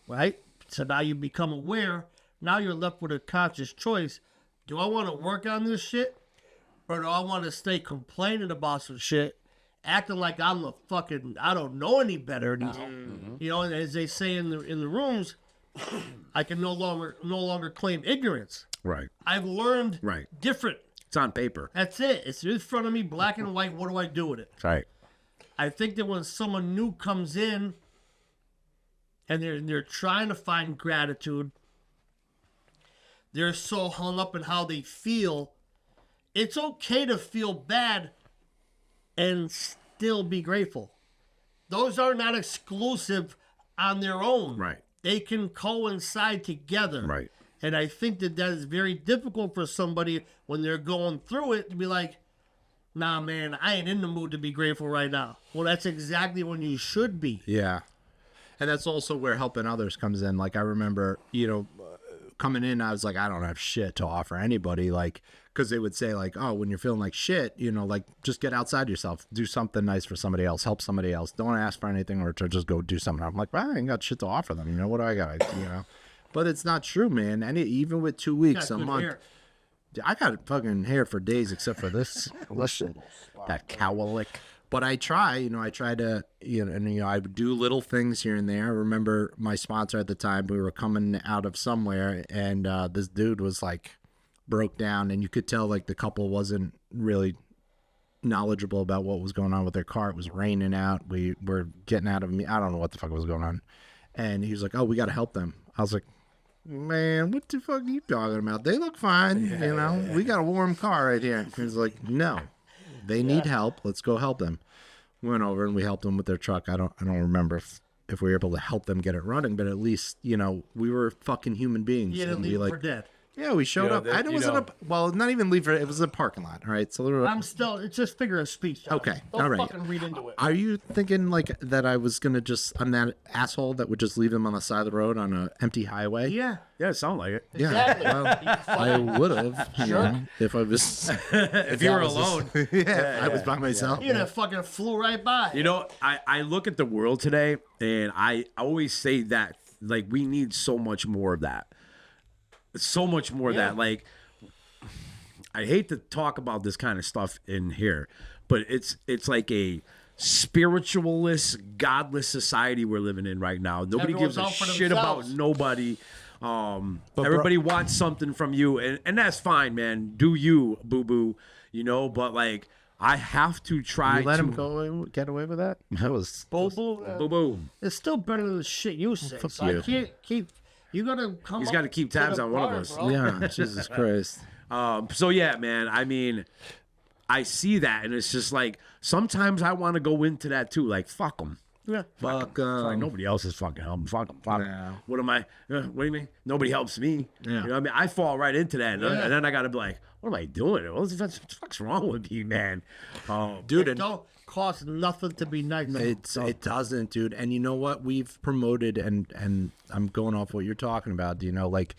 Right? So now you become aware. Now you're left with a conscious choice. Do I want to work on this shit? Or do I want to stay complaining about some shit, acting like I'm the fucking, I don't know any better now? You know, and as they say in the rooms, I can no longer claim ignorance. Right. I've learned Right. different. It's on paper. That's it. It's in front of me, black and white. What do I do with it? Right. I think that when someone new comes in and they're trying to find gratitude, they're so hung up in how they feel. It's okay to feel bad and still be grateful. Those are not exclusive on their own. Right. They can coincide together. Right. And I think that is very difficult for somebody when they're going through it to be like, nah, man, I ain't in the mood to be grateful right now. Well, that's exactly when you should be. yeah. And that's also where helping others comes in. Like I remember, coming in, I was like, I don't have shit to offer anybody. Like, because they would say like, oh, when you're feeling like shit, like just get outside yourself, do something nice for somebody else, help somebody else. Don't ask for anything or to just go do something. I'm like, well, I ain't got shit to offer them. What do I got? But it's not true, man. Even with 2 weeks, a month. Hair. I got fucking hair for days except for this. Listen, That cowlick. but I try, I try to, I would do little things here and there. I remember my sponsor at the time, we were coming out of somewhere and this dude was like broke down and you could tell like the couple wasn't really knowledgeable about what was going on with their car. It was raining out. We were getting out of me. I don't know what the fuck was going on. And he was like, oh, we got to help them. I was like, man, what the fuck are you talking about? They look fine. We got a warm car right here. He was like, no, they need help. Let's go help them. Went over and we helped them with their truck. I don't remember if we were able to help them get it running, but at least, we were fucking human beings. You didn't and we leave for dead. Yeah, we showed up. that- I was in a, well, not even leave for it. It was a parking lot. All right. So I'm still, it's just figure of speech. John. Okay, Don't all right. fucking read into it. Are you thinking like that I was going to I'm that asshole that would just leave them on the side of the road on an empty highway? Yeah. Yeah, it sounded like it. Yeah. Exactly. Well, I would have, if I was, If you were alone. I was by myself. You know, fucking flew right by. I look at the world today and I always say that like we need so much more of that. So much more of that. Like I hate to talk about this kind of stuff in here, but it's like a spiritualist, godless society we're living in right now. Nobody Everyone's gives a out for shit about themselves. nobody. Everybody wants something from you, and that's fine, man. Do you, boo boo? But like I have to try You let to him get away with that? That was Boo, boo boo. it's still better than the shit you say. So you. I can't keep. You gotta come. He's up gotta keep to tabs the on one of bar, us. bro. yeah. Jesus Christ. So yeah, man. I mean, I see that, and it's just like sometimes I want to go into that too. Like fuck them. Yeah. Fuck. Like nobody else is fucking helping. Fuck them. Fuck 'em. Yeah. What am I? What do you mean? Nobody helps me. Yeah. You know what I mean? I fall right into that, and then I gotta be like, what am I doing? What the fuck's wrong with me, man? Dude, It and don't cost nothing to be nice. it doesn't, dude. And you know what? We've promoted, and I'm going off what you're talking about. Like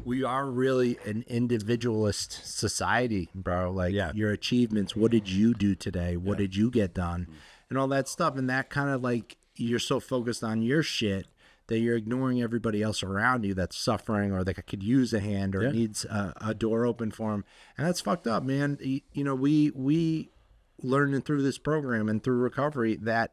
we are really an individualist society, bro. Like your achievements. What did you do today? What did you get done? And all that stuff. And that kind of like you're so focused on your shit that you're ignoring everybody else around you that's suffering or that could use a hand or needs a door open for them. And that's fucked up, man. We learning through this program and through recovery that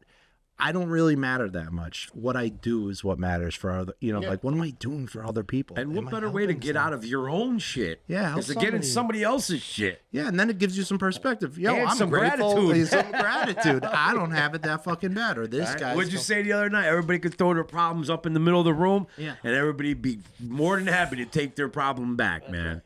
I don't really matter that much. What I do is what matters for other, like what am I doing for other people? And Am what I better way to helping get out of your own shit? Yeah, help is to get in somebody. somebody else's shit. Yeah, and then it gives you some perspective. Yo, And I'm some grateful. gratitude. Some gratitude. I don't have it that fucking bad. Or this guy. What'd you say the other night? Everybody could throw their problems up in the middle of the room, Yeah. and everybody be more than happy to take their problem back, man.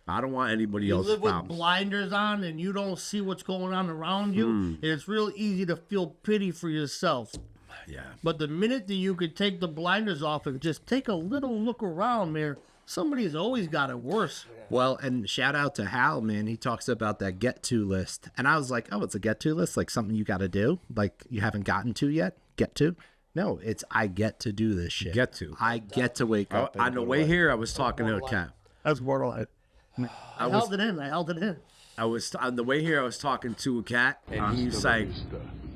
I don't want anybody You else's live with problems. blinders on and you don't see what's going on around you. And it's real easy to feel pity for yourself. Yeah. But the minute that you could take the blinders off and just take a little look around, man, somebody's always got it worse. Well, and shout out to Hal, man. He talks about that get to list. And I was like, oh, it's a get to list? Like something you got to do? Like you haven't gotten to yet? Get to? No, it's I get to do this shit. Get to. I get to wake up. On the way here, I was talking to a cat. That's borderline. I held it in. I was on the way here. I was talking to a cat, and he was like,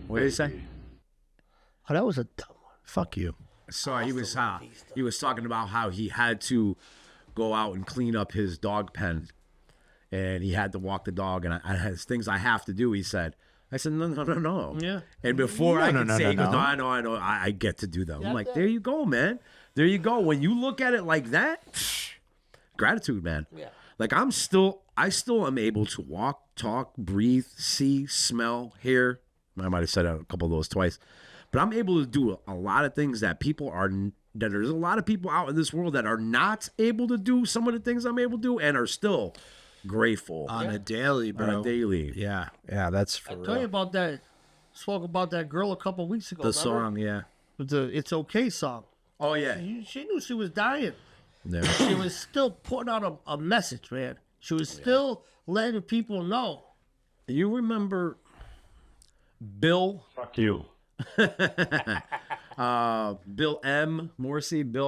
"What did he say?" Oh, that was a dumb one. Fuck you. So he was talking about how he had to go out and clean up his dog pen, and he had to walk the dog, and I had things I have to do. He said. I said, no. Yeah. And before I could say, no, he goes, no. I know, I get to do them. I'm like, there you go, man. There you go. When you look at it like that, gratitude, man. Yeah. Like I still am able to walk, talk, breathe, see, smell, hear. I might have said a couple of those twice, but I'm able to do a lot of things that there's a lot of people out in this world that are not able to do some of the things I'm able to do and are still grateful On a daily, bro. on a daily. Yeah, that's for Tell you real. about that. Spoke about that girl a couple weeks ago. The remember? song, yeah. The It's Okay song. Oh yeah. She knew she was dying. Yeah. She was still putting out a message, man. She was still letting people know. You remember Bill? Fuck you. Bill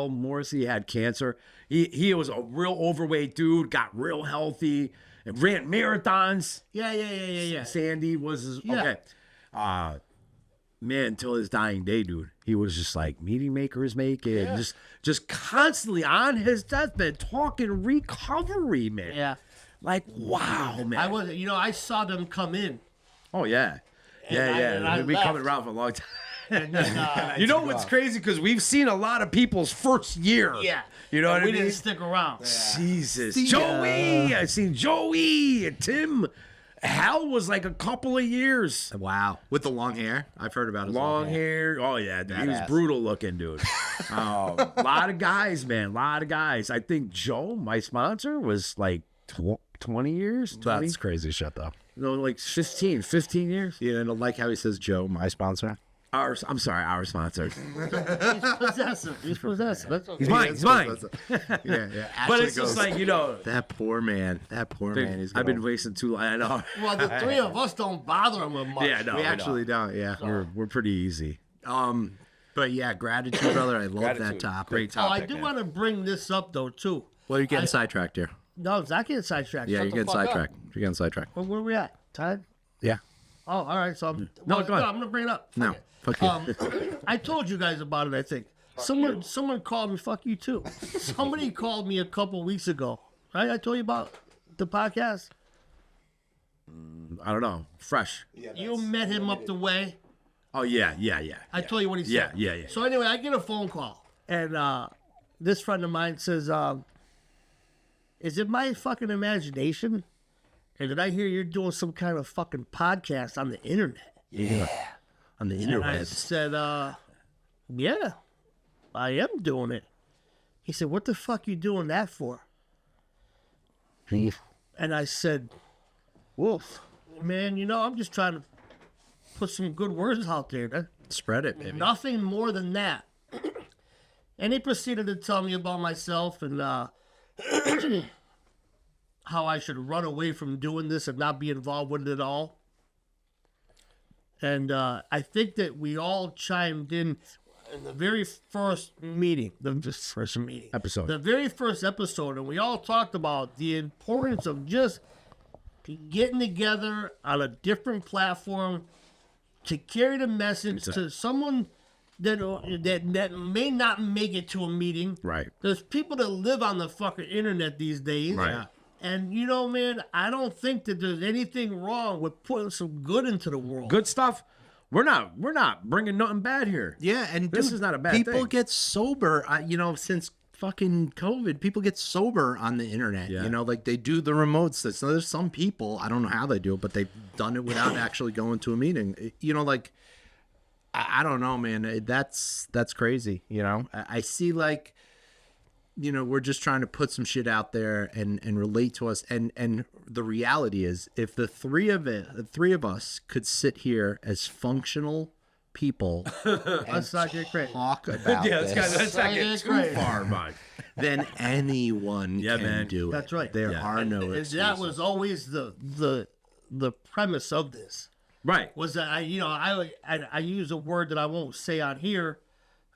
Morrissey had cancer. He was a real overweight dude, got real healthy, and ran marathons. Yeah. Sandy was okay. Man, until his dying day, dude, he was just like meeting makers make it, just constantly on his deathbed talking recovery, man. Yeah. Like, wow, man. I saw them come in. Oh yeah, and I We've been left. coming around for a long time. And then, You know what's crazy? Because we've seen a lot of people's first year. yeah. You know what I We mean? didn't stick around. Jesus. Joey! I've seen Joey and Tim. Hal was like a couple of years. Wow. With the long hair. I've heard about his Long hair. Oh, yeah. Dude, he was Badass. brutal looking, dude. A lot of guys, man. A lot of guys. I think Joe, my sponsor, was like 20 years. 20? That's crazy shit, though. No, like 15 years. You know, like how he says Joe, my sponsor. Our sponsor. He's possessive. That's okay. He's mine. He's mine. Yeah. But it's just like, that poor man. He's I've been wasting too long. I know. Well, the three of us don't bother him with much. Yeah, no. We actually don't. Yeah. We're pretty easy. But yeah, gratitude, brother. I love that Gratitude. topic. Great Oh, I topic. do want to bring this up though too. Well, you're getting sidetracked here. No, it's not getting sidetracked. Yeah, Shut you're the getting fuck up. sidetracked. You're getting sidetracked. Where we at? Time? Yeah. Oh, all right. So No, go ahead. I'm gonna bring it up. No. Fuck you. I told you guys about it. I think someone called me. Fuck you too. Somebody called me a couple weeks ago. Right? I told you about the podcast. I don't know. Fresh. You met him up the way. Oh, yeah. I told you what he said. Yeah. So anyway, I get a phone call, and this friend of mine says, "Is it my fucking imagination? And did I hear you're doing some kind of fucking podcast on the internet?" On the And I internet. said, "Yeah, I am doing it." He said, "What the fuck you doing that for?" And I said, "Wolf, man, I'm just trying to put some good words out there. Man. Spread it, baby. Nothing more than that." And he proceeded to tell me about myself and how I should run away from doing this and not be involved with it at all. And I think that we all chimed in the very first meeting, Episode. the very first episode, and we all talked about the importance of just getting together on a different platform to carry the message to someone that may not make it to a meeting. Right. There's people that live on the fucking internet these days. Right. And man, I don't think that there's anything wrong with putting some good into the world. Good stuff. We're not bringing nothing bad here. Yeah, and This dude, is not a bad people thing. get sober. Since fucking COVID, people get sober on the internet. Yeah. Like they do the remotes. So there's some people, I don't know how they do it, but they've done it without actually going to a meeting. I don't know, man. That's crazy. I see we're just trying to put some shit out there and relate to us. And the reality is, if the three of us could sit here as functional people Let's not get crazy. talk about this, Let's not get That's too great. far, Mike. then anyone Yeah, can man. do it. That's right. There Yeah. are no And excuses. that was always the premise of this. Right. Was that I use a word that I won't say on here.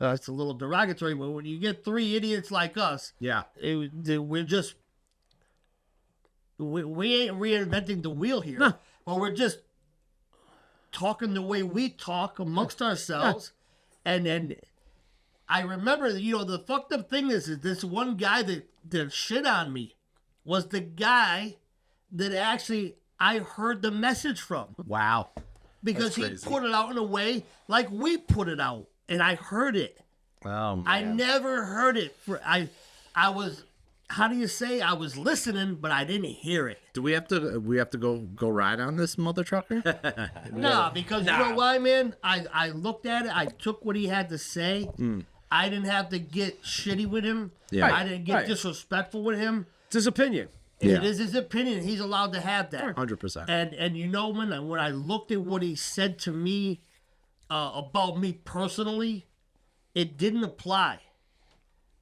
It's a little derogatory, but when you get three idiots like us, Yeah. we ain't reinventing the wheel here. Well, we're just talking the way we talk amongst ourselves. And then I remember, the fucked up thing is this one guy that shit on me was the guy that actually I heard the message from, Wow. because he crazy. put it out in a way like we put it out, and I heard it. Oh, man. I never heard it. I was, how do you say? I was listening, but I didn't hear it. Do we have to go ride on this mother trucker? No, because you know why, man? I looked at it. I took what he had to say. I didn't have to get shitty with him. Yeah. I didn't get Right. disrespectful with him. It's his opinion. Yeah. It is his opinion. He's allowed to have that. 100%. And when I looked at what he said to me about me personally, it didn't apply.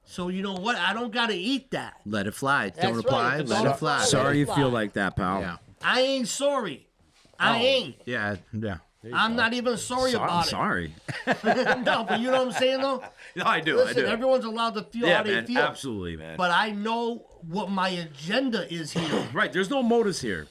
So you know what? I don't gotta eat that. Let it fly. That's Don't apply. right. Let Don't it fly. apply. Sorry you fly. feel like that, pal. Yeah. I ain't sorry. I ain't. Yeah. Yeah. I'm not even sorry I'm about sorry. it. No, but you know what I'm saying, though? No, I do. Listen, I do. everyone's allowed to feel Yeah, how they man. feel. Absolutely, man. But I know what my agenda is here. Right. There's no motives here.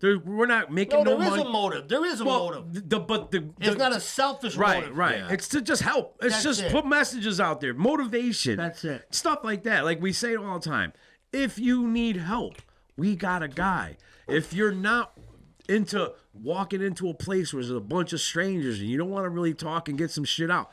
We're not making No, no there is money. a motive. There is a motive. It's It's not a selfish right, motive. right. Yeah. It's to just help. It's That's just it. put messages out there, motivation. That's it. Stuff like that. Like we say it all the time. If you need help, we got a guy. If you're not into walking into a place where there's a bunch of strangers and you don't want to really talk and get some shit out,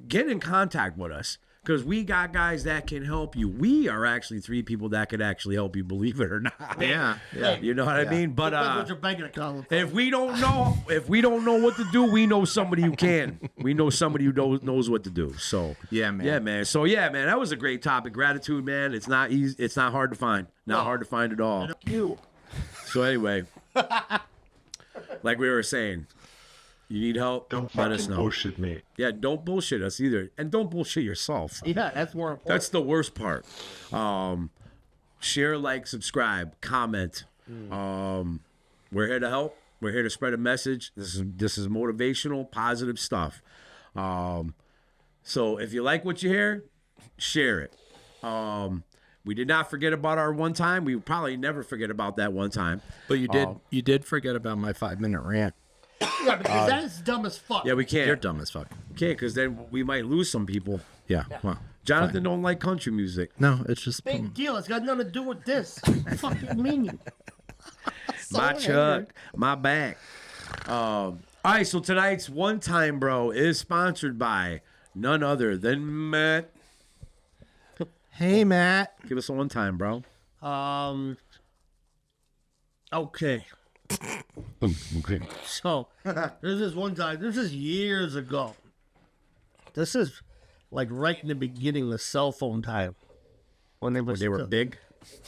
get in contact with us. Because we got guys that can help you. We are actually 3 people that could actually help you, believe it or not. Yeah. You know what I mean? But Depends what your bank account. if we don't know what to do, we know somebody who can. We know somebody who knows what to do. So Yeah, man. yeah, man. So yeah, man, that was a great topic. Gratitude, man. It's not easy. It's not hard to find. Not hard to find at all. You. So anyway, like we were saying, you need help. Don't Let us fucking know. bullshit me. Yeah, don't bullshit us either, and don't bullshit yourself. Yeah, that's more important. That's the worst part. Share, like, subscribe, comment. We're here to help. We're here to spread a message. This is motivational, positive stuff. So if you like what you hear, share it. We did not forget about our one time. We probably never forget about that one time. But you did forget about my 5-minute rant. Yeah, because that's dumb as fuck. Yeah, we can't. You're dumb as fuck. Can't, because then we might lose some people. Yeah. Well, Jonathan don't like country music. no, it's just Big deal. It's got nothing to do with this. Fucking meaning. My truck, my back. All right, so tonight's One Time Bro is sponsored by none other than Matt. Hey, Matt. Give us a one time, bro. Okay. Okay. So, there's this one time, this is years ago. This is like right in the beginning of cell phone time. When they were Big.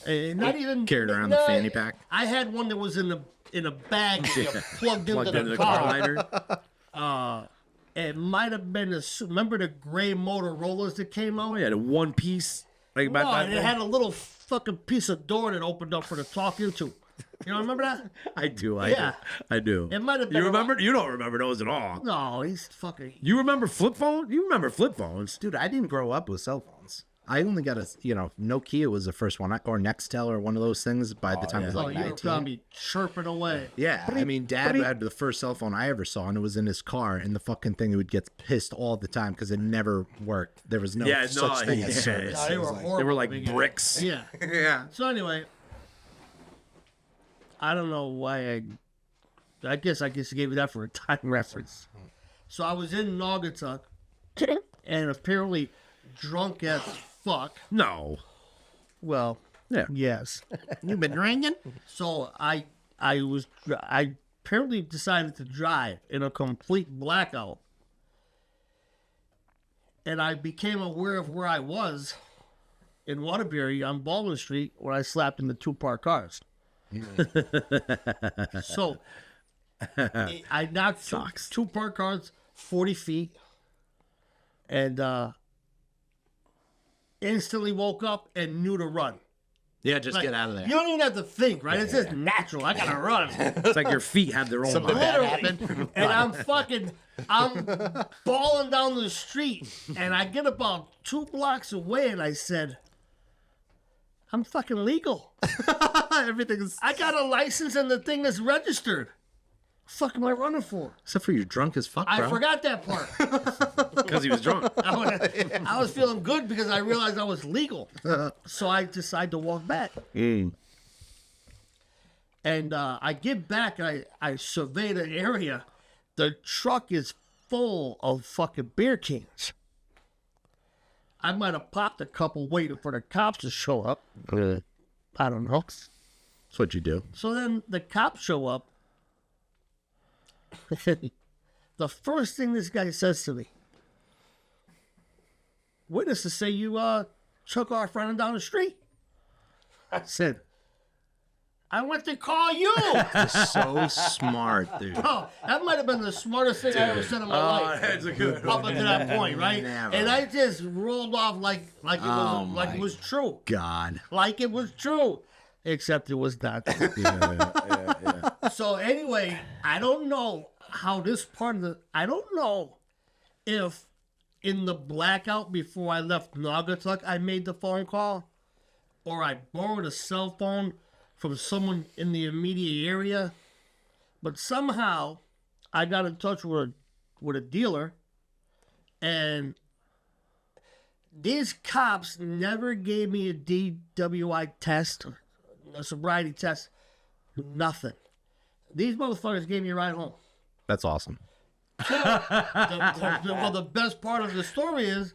not even Carried around the fanny pack. I had one that was in a bag that you plugged into Plugged into the the car car. liner. It might have been remember the gray Motorola's that came out? Oh, yeah, the one piece. Like No, and it had a little fucking piece of door that opened up for the talk into. You don't remember that? I do. Yeah. I do. It might have been You a remember? You don't remember those at all. No, he's fucking. You remember flip phone? You remember flip phones? Dude, I didn't grow up with cell phones. I only got Nokia was the first one, or Nextel, or one of those things by the time I was Oh, like you were 19. probably chirping away. Yeah, I mean, Dad had the first cell phone I ever saw, and it was in his car, and the fucking thing would get pissed all the time because it never worked. There was no such thing as service. No, they were horrible. They were like Big- bricks. Yeah. Yeah. So anyway, I don't know why I guess I gave you that for a time reference. So I was in Naugatuck, and apparently drunk as fuck. No. Well, Yeah. yes. You been drinking? So I apparently decided to drive in a complete blackout. And I became aware of where I was in Waterbury on Baldwin Street when I slapped into 2 parked cars. So I knocked two parked cars 40 feet and instantly woke up and knew to run. Yeah, just Like, get out of there. You don't even have to think, right? It's just natural. I gotta run. It's like your feet have their own Something mind. bad Literally. And I'm balling down the street, and I get about 2 blocks away, and I said, I'm fucking legal. Everything's I got a license, and the thing is registered. Fuck am I running for? except for you're drunk as fuck, bro. I forgot that part. Because he was drunk. I was feeling good because I realized I was legal. So I decided to walk back. And I get back, and I survey the area. The truck is full of fucking beer cans. I might have popped a couple waiting for the cops to show up. I don't know. That's what you do. So then the cops show up. The first thing this guy says to me, witnesses say you took off running down the street. I said, I went to call you. So smart, dude. Oh, that might have been the smartest thing I ever said in my life. That's a good Up until that point, right? Never. And I just rolled off like it was true. God. Like it was true. Except it was not. So anyway, I don't know. how this part of the, I don't know if in the blackout before I left Naugatuck I made the phone call, or I borrowed a cell phone from someone in the immediate area, but somehow I got in touch with a dealer, and these cops never gave me a DWI test, a sobriety test, nothing. These motherfuckers gave me a ride home. That's awesome. The best part of the story is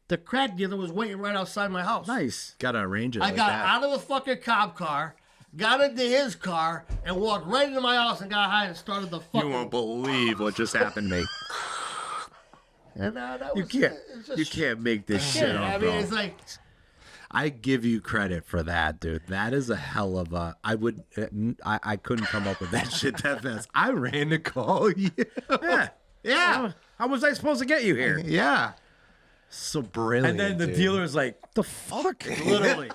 the crack dealer was waiting right outside my house. Nice. Gotta arrange it. I like got that. out of the fucking cop car, got into his car, and walked right into my house and got high and started the fucking. You won't believe what just happened to me. And, that You was, can't. it's just- You can't make this shit Yeah, up, I mean, bro. it's like, I give you credit for that, dude. That is a hell of a. I couldn't come up with that shit that fast. I ran to call you. Yeah. Yeah. How was I supposed to get you here? Yeah. So brilliant. And then the dude. dealer's like, "What the fuck?" literally.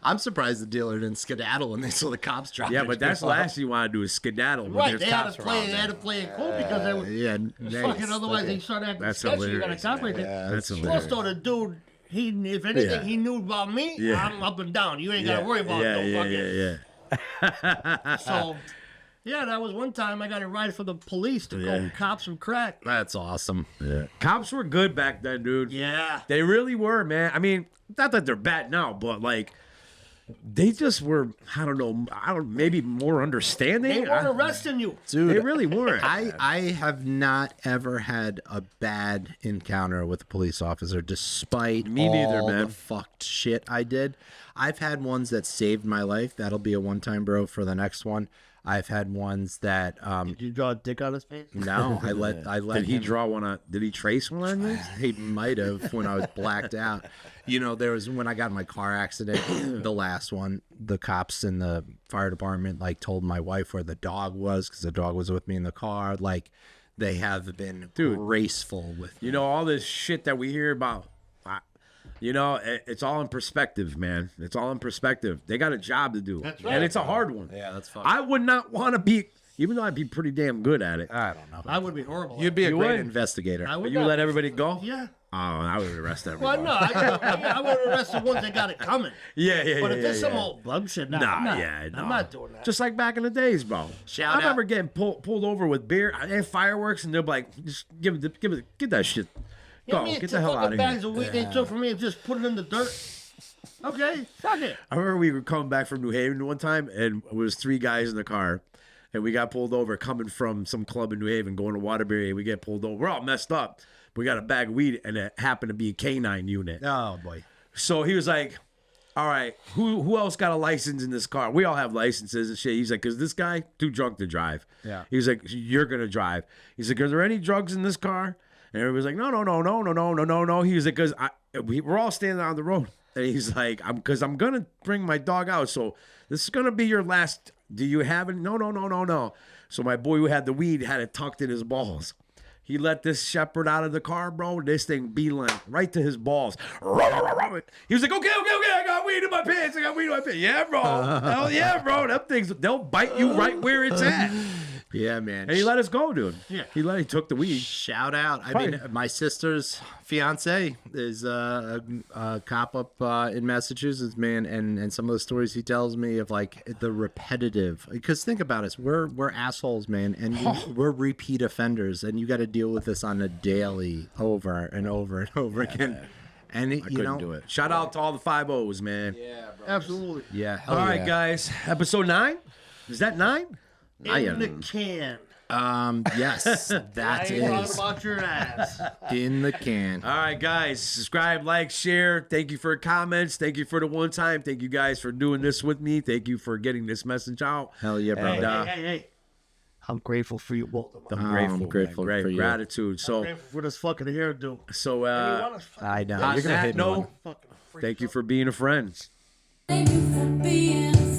I'm surprised the dealer didn't skedaddle when they saw the cops drop. Yeah, their but that's the shit off. last thing you want to do is skedaddle when Right, there's they had cops to play. around. They had to play it cool because they were Yeah, fucking. nice. Otherwise, they started acting That's sketchy. You got a hilarious, cop right there. That's Plus, hilarious. though, the dude, if anything, Yeah. he knew about me. Yeah. I'm up and down. You ain't got to worry about no fucking. So, yeah, that was one time I got a ride for the police to go cop some crack. That's awesome. Yeah. Cops were good back then, dude. Yeah. They really were, man. I mean, not that they're bad now, but like, they just were. I don't know. Maybe more understanding. They weren't arresting you. Dude, They really weren't. I have not ever had a bad encounter with a police officer, despite Me neither, all man. the fucked shit I did. I've had ones that saved my life. That'll be a one-time bro for the next one. I've had ones that Did you draw a dick on his face? no, I let Did he him- draw one on? Did he trace one on me? He might have when I was blacked out. You know, there was when I got in my car accident, the last one, the cops in the fire department like told my wife where the dog was because the dog was with me in the car. Like they have been graceful with me. You know, all this shit that we hear about. You know, it's all in perspective, man. It's all in perspective. They got a job to do, That's right. and it's a hard one. Yeah, that's fine. I would not want to be, even though I'd be pretty damn good at it. I don't know. I would be horrible. You'd be a You great would? investigator. I would But you not. let everybody go? Yeah. Oh, I would arrest Well, everybody. no, I would arrest the ones that got it coming. Yeah. But if there's some old bug shit, no. I'm not doing that. Just like back in the days, bro. Shout I remember out. getting pulled over with beer and fireworks, and they're like, just get that shit. Go, me get the hell out of bags here. of weed they took from me and just put it in the dirt. Okay, fuck it. I remember we were coming back from New Haven one time, and it was 3 guys in the car, and we got pulled over coming from some club in New Haven, going to Waterbury. We get pulled over. We're all messed up. We got a bag of weed, and it happened to be a K9 unit. Oh boy. So he was like, all right, who else got a license in this car? We all have licenses and shit. He's like, because this guy, too drunk to drive. Yeah. He was like, you're going to drive. He's like, are there any drugs in this car? And everybody's like, no. He was like, because we're all standing on the road. And he's like, because I'm going to bring my dog out. So this is going to be your last. Do you have it? No. So my boy who had the weed had it tucked in his balls. He let this shepherd out of the car, bro. This thing beeline right to his balls. He was like, okay. I got weed in my pants. Yeah, bro. Hell yeah, bro. Them things, they'll bite you right where it's at. Yeah, man. And he let us go, dude. Yeah. He took the weed. Shout out. I Fine. mean, my sister's fiance is a cop up in Massachusetts, man. And some of the stories he tells me of like the repetitive, because think about us, we're assholes, man. And we're repeat offenders. And you got to deal with this on a daily over and over and over again. And it, you know, Couldn't do it. Shout out to all the 5-0s, man. Yeah, bro. Absolutely. Yeah. All right, guys. Episode 9? Is that 9? In the can. Yes, I that ain't talking is about your ass. in the can. All right, guys. Subscribe, like, share. Thank you for your comments. Thank you for the one time. Thank you guys for doing this with me. Thank you for getting this message out. Hell yeah, Hey, brother. hey. I'm grateful for you both of them. I'm grateful man. for you. Gratitude. So, Grateful for this fucking hairdo. I know. on You're gonna that hate me. note, thank you for being a friend. Thank you for being